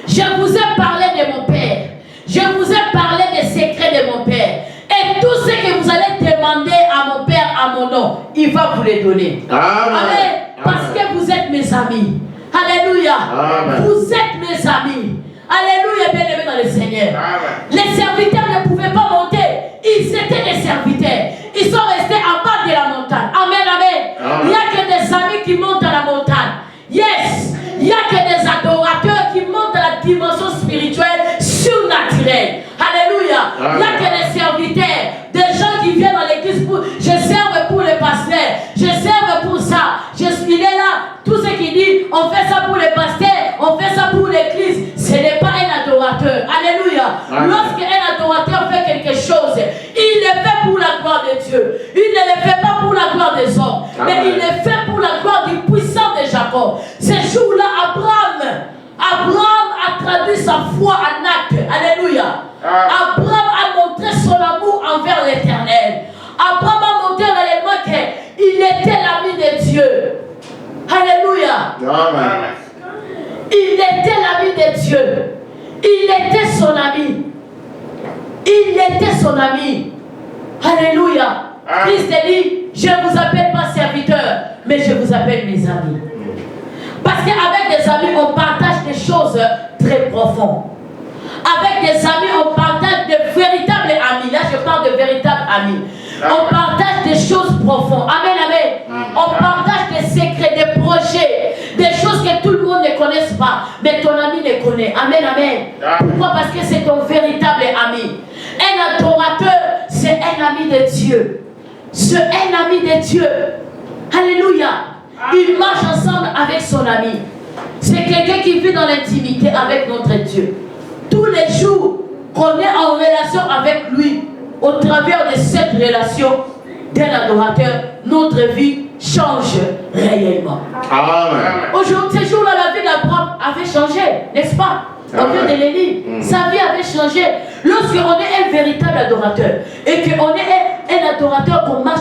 Je vous ai parlé de mon Père. Je vous ai parlé des secrets de mon Père. Et tout ce que vous allez demander à mon Père, à mon nom, il va vous les donner. Amen. Amen. Parce que vous êtes mes amis. Alléluia. Amen. Vous êtes mes amis. Alléluia, bien-aimés dans le Seigneur. Amen. Les serviteurs ne pouvaient pas monter. Ils étaient des serviteurs. Ils sont restés en bas de la montagne. Amen, amen. Amen. Il n'y a que des amis qui montent à la montagne. Yes. Il Il n'y a que les serviteurs, des gens qui viennent dans l'église pour, je serve pour les pasteurs, je serve pour ça. Il est là, tout ce qu'il dit, on fait ça pour les pasteurs, on fait ça pour l'église. Ce n'est pas un adorateur. Alléluia. Lorsqu'un adorateur fait quelque chose, il le fait pour la gloire de Dieu. Il ne le fait pas pour la gloire des hommes, mais il le fait pour la gloire du puissant de Jacob. Ce jour-là, Abraham a traduit sa foi en acte. Alléluia. Abraham a montré son amour envers l'Éternel. Abraham a montré réellement qu'il était l'ami de Dieu. Alléluia. Amen. Il était l'ami de Dieu. Il était son ami. Il était son ami. Alléluia. Christ dit, je ne vous appelle pas serviteur, mais je vous appelle mes amis. Parce qu'avec des amis, on partage des choses très profondes. Avec des amis, on partage de véritables amis. Là, je parle de véritables amis. On partage des choses profondes. Amen, amen. On partage des secrets, des projets, des choses que tout le monde ne connaisse pas, mais ton ami les connaît. Amen, amen. Pourquoi? Parce que c'est ton véritable ami. Un adorateur, c'est un ami de Dieu. C'est un ami de Dieu. Alléluia. Il marche ensemble avec son ami. C'est quelqu'un qui vit dans l'intimité avec notre Dieu. Tous les jours qu'on est en relation avec lui, au travers de cette relation d'un adorateur, notre vie change réellement. Aujourd'hui, ce jour-là, la vie d'Abraham avait changé, n'est-ce pas? On vient de le lire. Sa vie avait changé. Lorsqu'on est un véritable adorateur et qu'on est un adorateur, qu'on marche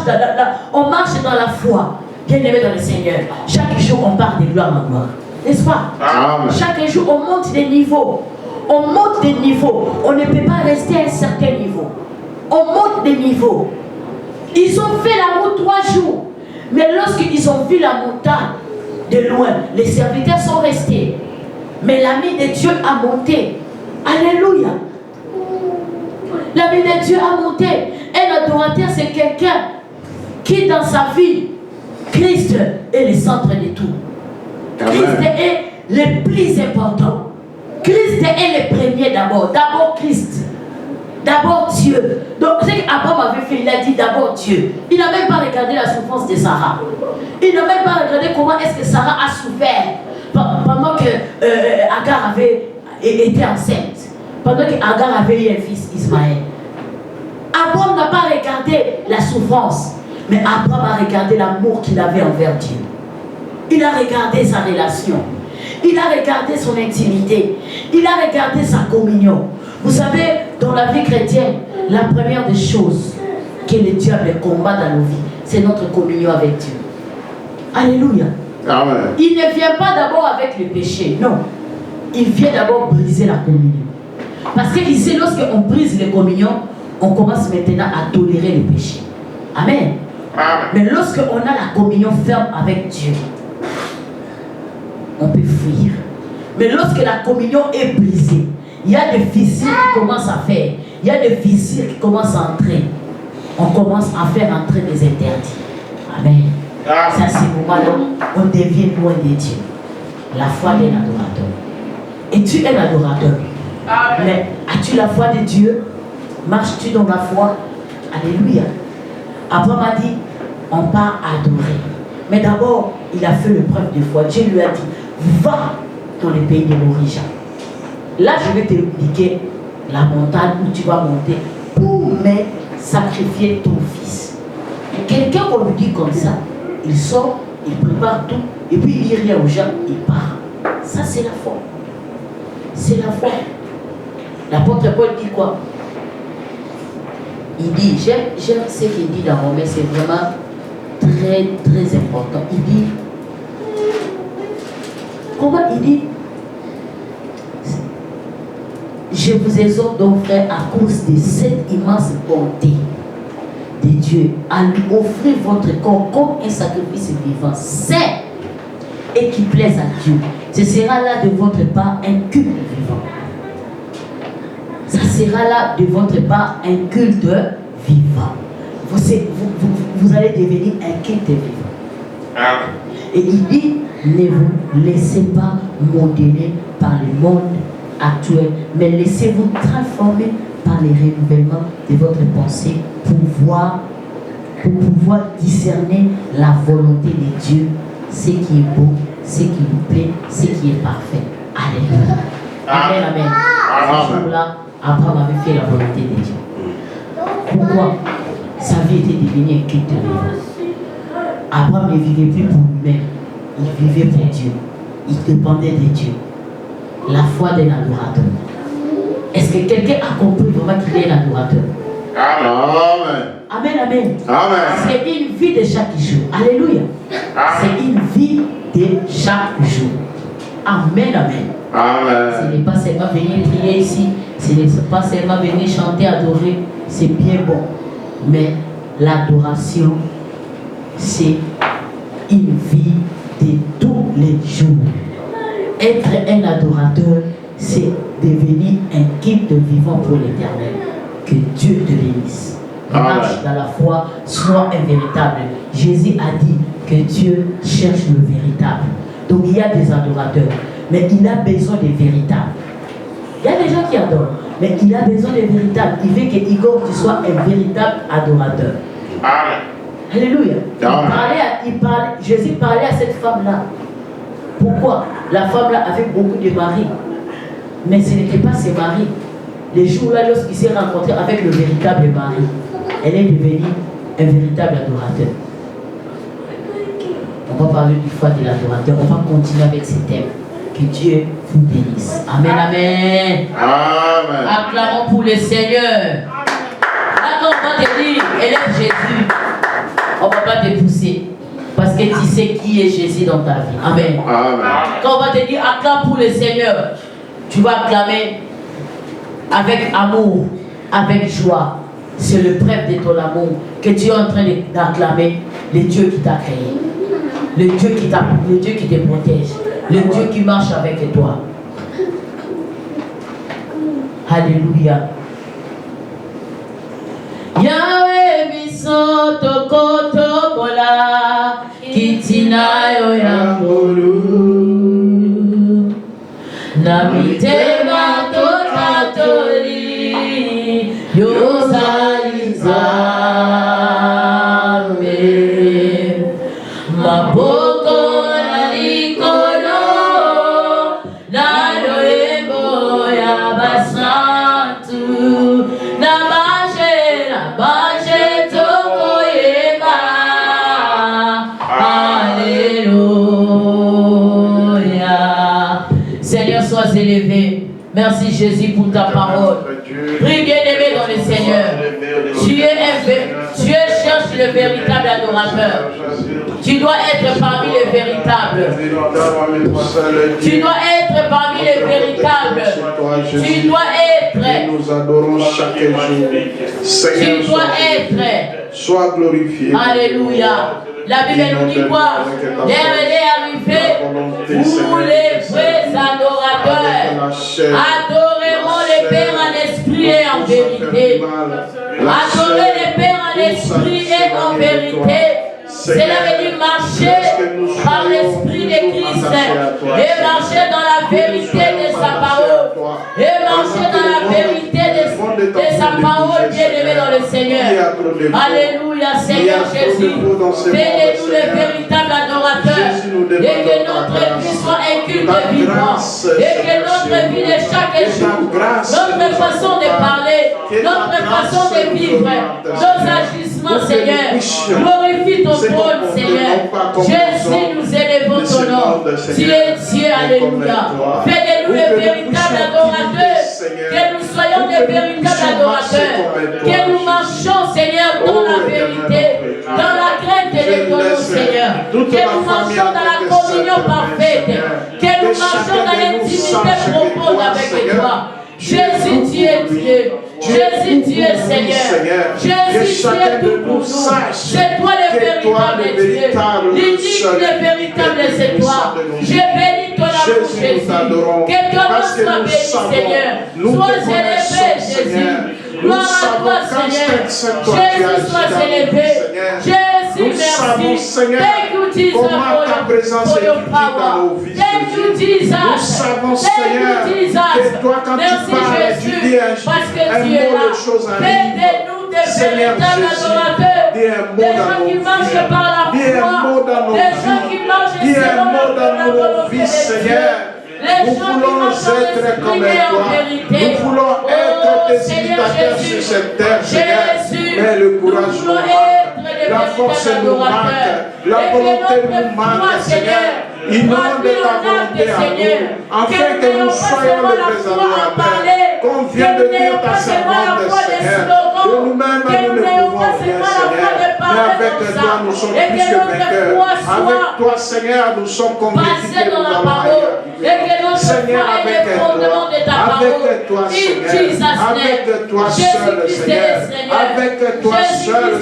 on marche dans la foi, bien aimé dans le Seigneur, chaque jour on part de gloire en gloire, n'est-ce pas? Chaque jour on monte des niveaux. On monte des niveaux. On ne peut pas rester à un certain niveau. On monte des niveaux. Ils ont fait la route 3 jours. Mais lorsqu'ils ont vu la montagne de loin, les serviteurs sont restés. Mais l'ami de Dieu a monté. Alléluia. L'ami de Dieu a monté. Un adorateur, c'est quelqu'un qui dans sa vie, Christ est le centre de tout. Christ est le plus important. Christ est le premier d'abord. D'abord Christ. D'abord Dieu. Donc, ce qu'Abraham avait fait, il a dit d'abord Dieu. Il n'a même pas regardé la souffrance de Sarah. Il n'a même pas regardé comment est-ce que Sarah a souffert pendant que Agar avait été enceinte. Pendant que Agar avait eu un fils, Ismaël. Abraham n'a pas regardé la souffrance, mais Abraham a regardé l'amour qu'il avait envers Dieu. Il a regardé sa relation. Il a regardé son intimité. Il a regardé sa communion. Vous savez, dans la vie chrétienne, la première des choses que le diable combat dans nos vies, c'est notre communion avec Dieu. Alléluia. Amen. Il ne vient pas d'abord avec le péché, non. Il vient d'abord briser la communion. Parce qu'il sait, lorsqu'on brise les communions, on commence maintenant à tolérer le péché. Amen. Amen. Mais lorsqu'on a la communion ferme avec Dieu, on peut fuir. Mais lorsque la communion est brisée, il y a des fissures qui commencent à faire. Il y a des fissures qui commencent à entrer. On commence à faire entrer des interdits. Amen. C'est à ce moment-là, on devient loin de Dieu. La foi d'un adorateur. Es-tu un adorateur? Mais as-tu la foi de Dieu? Marches-tu dans la foi? Alléluia. Abraham a dit, on part adorer. Mais d'abord, il a fait le preuve de foi. Dieu lui a dit, va dans le pays de l'origine. Là, je vais te indiquer la montagne où tu vas monter pour me sacrifier ton fils. Quelqu'un qu'on lui dit comme ça, il sort, il prépare tout, et puis il dit rien aux gens, il part. Ça, c'est la foi. C'est la foi. L'apôtre Paul dit quoi? Il dit, j'aime ce qu'il dit dans Romains, c'est vraiment très, très important. Il dit, comment il dit? Je vous exhorte donc, frère, à cause de cette immense bonté de Dieu, à lui offrir votre corps comme un sacrifice vivant, saint et qui plaise à Dieu. Ce sera là de votre part un culte vivant. Ça sera là de votre part un culte vivant. Vous allez devenir un culte vivant. Et il dit, ne vous laissez pas modeler par le monde actuel, mais laissez-vous transformer par les renouvellements de votre pensée pour pouvoir discerner la volonté de Dieu, ce qui est beau, ce qui vous plaît, ce qui est parfait. Alléluia. Amen, amen. Ce jour-là, Abraham avait fait la volonté de Dieu. Pourquoi? Sa vie était devenue un culte de Dieu. Abraham ne vivait plus pour lui-même, il vivait pour Dieu. Il dépendait de Dieu. La foi d'un adorateur. Est-ce que quelqu'un a compris vraiment qu'il est un adorateur? Amen. Amen, amen. Amen. C'est une vie de chaque jour. Alléluia. C'est une vie de chaque jour. Amen, amen. Amen. Ce n'est pas seulement venir prier ici, ce n'est pas seulement venir chanter, adorer, c'est bien bon. Mais l'adoration, c'est une vie de tous les jours. Être un adorateur, c'est devenir un culte vivant pour l'Éternel. Que Dieu te bénisse. Marche dans la foi, sois un véritable. Jésus a dit que Dieu cherche le véritable. Donc il y a des adorateurs, mais il a besoin des véritables. Il y a des gens qui adorent, mais il a besoin des véritables. Il veut que Igor tu sois un véritable adorateur. Amen. Alléluia. Jésus parlait à cette femme-là. Pourquoi? La femme-là avait beaucoup de maris, mais ce n'était pas ses maris. Les jours-là, lorsqu'il s'est rencontré avec le véritable mari, elle est devenue un véritable adorateur. On va parler du foi de l'adorateur. On va continuer avec ces thèmes. Que Dieu vous bénisse. Amen, amen. Amen. Acclamons pour le Seigneur. Là, quand on va te dire, élève Jésus, on ne va pas te pousser. Parce que tu sais qui est Jésus dans ta vie. Amen. Amen. Quand on va te dire, acclame pour le Seigneur, tu vas acclamer avec amour, avec joie. C'est le preuve de ton amour que tu es en train d'acclamer le Dieu qui t'a créé. Le Dieu qui te protège. Le Dieu qui marche avec toi. Alléluia. Yahweh biso tokoto bola kitina yo ya molu na mitema totatoli yo zalizame maboko na likolo na loembo ya basantu na baje tokoyeba. Alléluia. Seigneur, sois élevé. Merci Jésus pour ta parole. Prie bien aimé dans le Seigneur. Dieu cherche le véritable adorateur. Tu dois être parmi les véritables. Tu dois être parmi les véritables. Tu dois être. Nous adorons chaque jour. Seigneur, Tu dois être. sois glorifié. Alléluia. La Bible nous dit quoi? L'heure est arrivée où les vrais adorateurs adoreront le Père en esprit et en vérité. Adorer le Père en esprit et en vérité. Cela veut dire marcher par l'esprit de Christ et marcher dans la vérité de sa parole et marcher dans la vérité de sa parole bien-aimée dans le Seigneur. Alléluia, Seigneur Jésus. Fais de nous les véritables adorateurs et que notre vie soit un culte vivant et que notre vie de chaque jour, notre façon de parler, notre façon de vivre, nos agissements, Seigneur, glorifie ton trône, Seigneur. Jésus, nous élevons ton nom. Tu es Dieu, alléluia. Fais de nous les véritables adorateurs. Que nous soyons des véritables adorateurs. Que nous marchions, Seigneur, dans la vérité, dans la crainte de ton nom, Seigneur. Que nous marchions dans la communion parfaite. Que nous marchions dans l'intimité profonde avec toi. Jésus, tu es Dieu. Jésus, tu es Seigneur. Jésus, tu es tout pour nous. C'est toi le véritable Dieu. L'unique, le véritable, c'est toi. Je bénis ton amour, Jésus. Que ton nom soit béni, Seigneur. Sois élevé, Jésus. Gloire à toi, Seigneur. Jésus, sois élevé. Jésus, merci. Thank you, comment ta présence est visible dans nos vies. Nous savons, Seigneur, que toi, quand tu parles, tu dis un mot de choses à dire. Seigneur Jésus, dis un mot dans nos vies. Dis un mot dans nos vies. Dis un mot dans nos vies, Seigneur. Nous voulons être comme toi. Nous voulons être tes imitateurs sur cette terre, Seigneur. Mais le courage nous manque. La force nous manque. La volonté nous manque, Seigneur. Inonde ta volonté à nous, afin que nous soyons les présenteurs. Qu'on vienne de dire ta servante, Seigneur. De nous-mêmes, nous ne pouvons rien, Seigneur. Mais avec toi, nous sommes plus que vainqueurs. Avec toi, Seigneur, nous sommes convaincus que nous allons ailleurs. Seigneur, avec toi, Seigneur. Avec toi seul, Seigneur. Avec toi seul,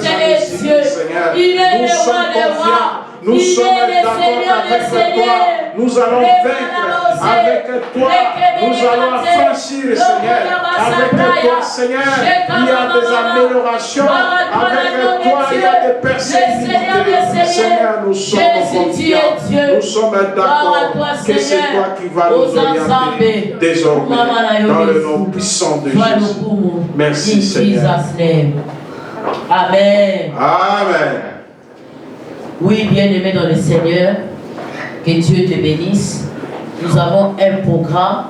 Seigneur. Nous sommes confiants. Nous sommes d'accord avec toi. Nous allons vaincre. Avec toi, nous allons affranchir, Seigneur. Avec toi, Seigneur, il y a des améliorations. Avec toi, il y a des persécutions. Seigneur, nous sommes confiants. Nous sommes d'accord que c'est toi qui vas nous orienter désormais dans le nom puissant de Jésus. Merci, Seigneur. Amen. Amen. Oui, bien-aimé dans le Seigneur, que Dieu te bénisse. Nous avons un programme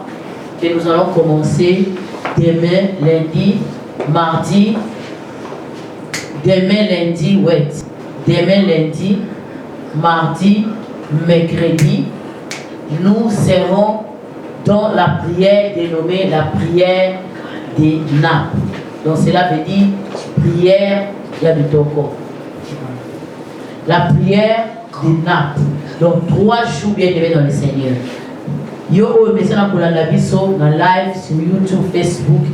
que nous allons commencer demain, lundi, mardi, demain, lundi, mardi, mercredi. Nous serons dans la prière dénommée la prière des nappes. Donc cela veut dire prière Yabitoko. La prière des nappes. Donc 3 jours bien aimés dans le Seigneur. Yo mais ça pour la biso dans live sur YouTube, Facebook.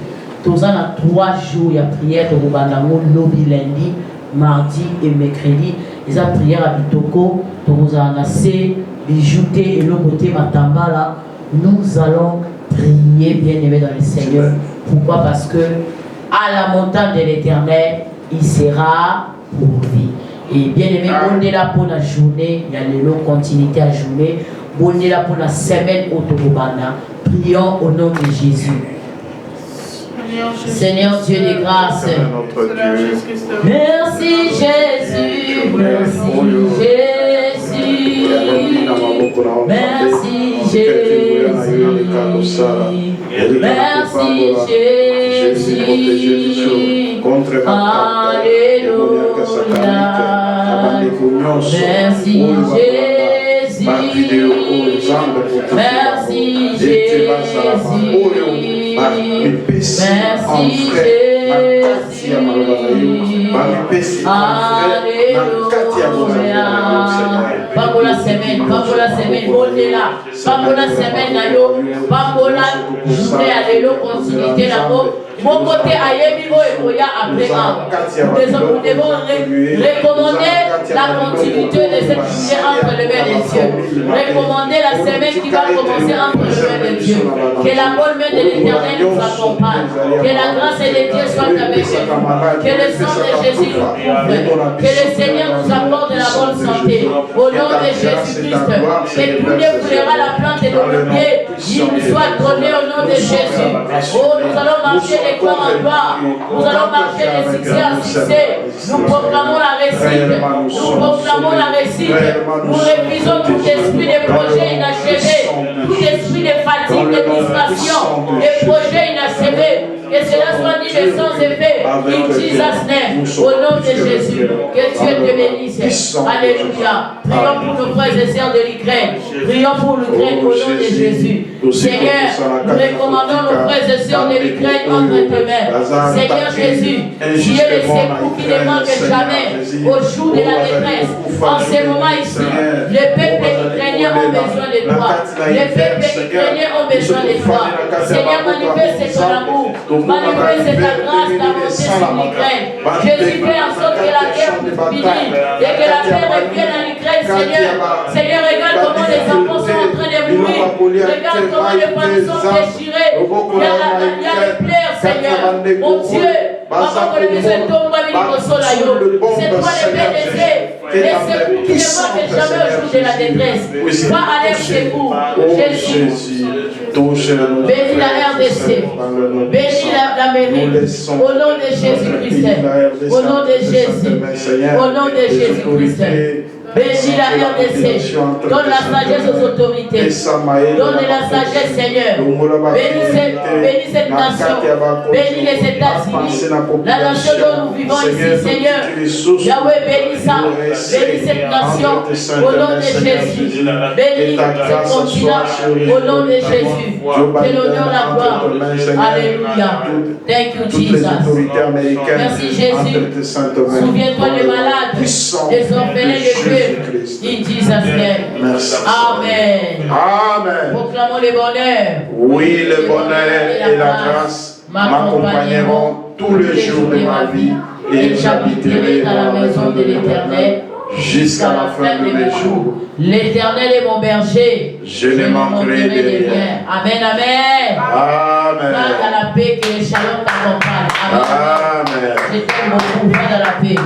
Tous en 3 jours il y a prière de Rubandango lobby lundi, mardi et mercredi. Les prières à Bitoko, nous allons bijouter et le côté matambala. Nous allons prier bien aimés dans le Seigneur. Pourquoi? Parce que à la montagne de l'Éternel, il sera pourvu. Et bien aimé, on est là pour la journée, il y a les longues continuités à journée. On est là pour la semaine autobana. Prions au nom de Jésus. Seigneur Dieu de grâce. Merci Jésus. Merci Jésus. Merci Jésus. Merci Jésus. Alléluia. Merci Jésus. Merci Jésus. Merci Jésus. Alléluia. Pas pour la semaine, on est là. Pas pour la semaine, pas pour la journée, alléluia, continuité là-bas. Mon côté aïe, nous devons recommander la continuité de cette journée entre les mains des cieux. Recommander la semaine qui va commencer entre les mains des dieux. Que la bonne main de l'Éternel nous accompagne. Que la grâce de Dieu soit avec nous. Que le sang de Jésus nous couvre. Que le Seigneur nous accorde la bonne santé. Au nom de Jésus-Christ. Que tout découlera la plante de nos pieds. Il nous soit donné au nom de Jésus. Oh, nous allons marcher de gloire en gloire. Nous allons marcher de succès en succès. Nous proclamons la réussite. Nous proclamons la réussite. Nous refusons tout esprit de projet inachevé. Tout esprit de fatigue, de distraction. De projet inachevé. Que cela soit dit de sans effet. In Jesus' name. Au nom de Jésus. Que Dieu te bénisse. Alléluia. Prions pour nos frères et sœurs de l'Ukraine. Prions pour l'Ukraine au nom de Jésus. Seigneur, nous recommandons nos frères et sœurs de l'Ukraine entre tes mains. Seigneur Jésus, tu es le secours qui ne manque jamais au jour de la détresse. En ce moment ici, les peuples ukrainiens ont besoin de toi. Les peuples ukrainiens ont besoin de toi. Seigneur, manifeste ton amour. Manifeste ta grâce, ta bonté sur l'Ukraine. Jésus fait en sorte que la guerre finisse et que la paix revienne en Ukraine, Seigneur. Seigneur, regarde comment les enfants sont en train de mourir. Regarde comment les familles sont déchirées. Il y a les pleurs, Seigneur. Mon Dieu, C'est toi le PDG. Les secours qui ne manquent jamais au jour de la détresse. Va aller chez vous. Jésus. Bénis la RDC. Bénis la mairie. Au nom de Jésus-Christ. Au nom de Jésus. Au nom de Jésus-Christ. Bénis la RDC. Donne la sagesse aux autorités. Donne la sagesse, Seigneur. Bénis cette nation. Bénis les États-Unis. La nation dont nous vivons ici, Seigneur. Yahweh, bénis ça. Bénis cette nation. Au nom de Jésus. Bénis ce continent. Au nom de Jésus. Que l'honneur, la gloire. Alléluia. Thank you, Jesus. Merci, Jésus. Souviens-toi des malades, des orphelins de Dieu. In Jesus' name. Merci. Amen. Amen. Proclamons le bonheur. Oui, le bonheur et la grâce m'accompagneront tous les jours de ma vie et j'habiterai dans la maison de l'Éternel jusqu'à la fin de mes jours. L'Éternel est mon berger. Je ne manquerai de rien. Amen, amen. Amen. Va dans la paix, que les shalom t'accompagnent. Amen. Amen. Je t'aime beaucoup. Va dans la paix.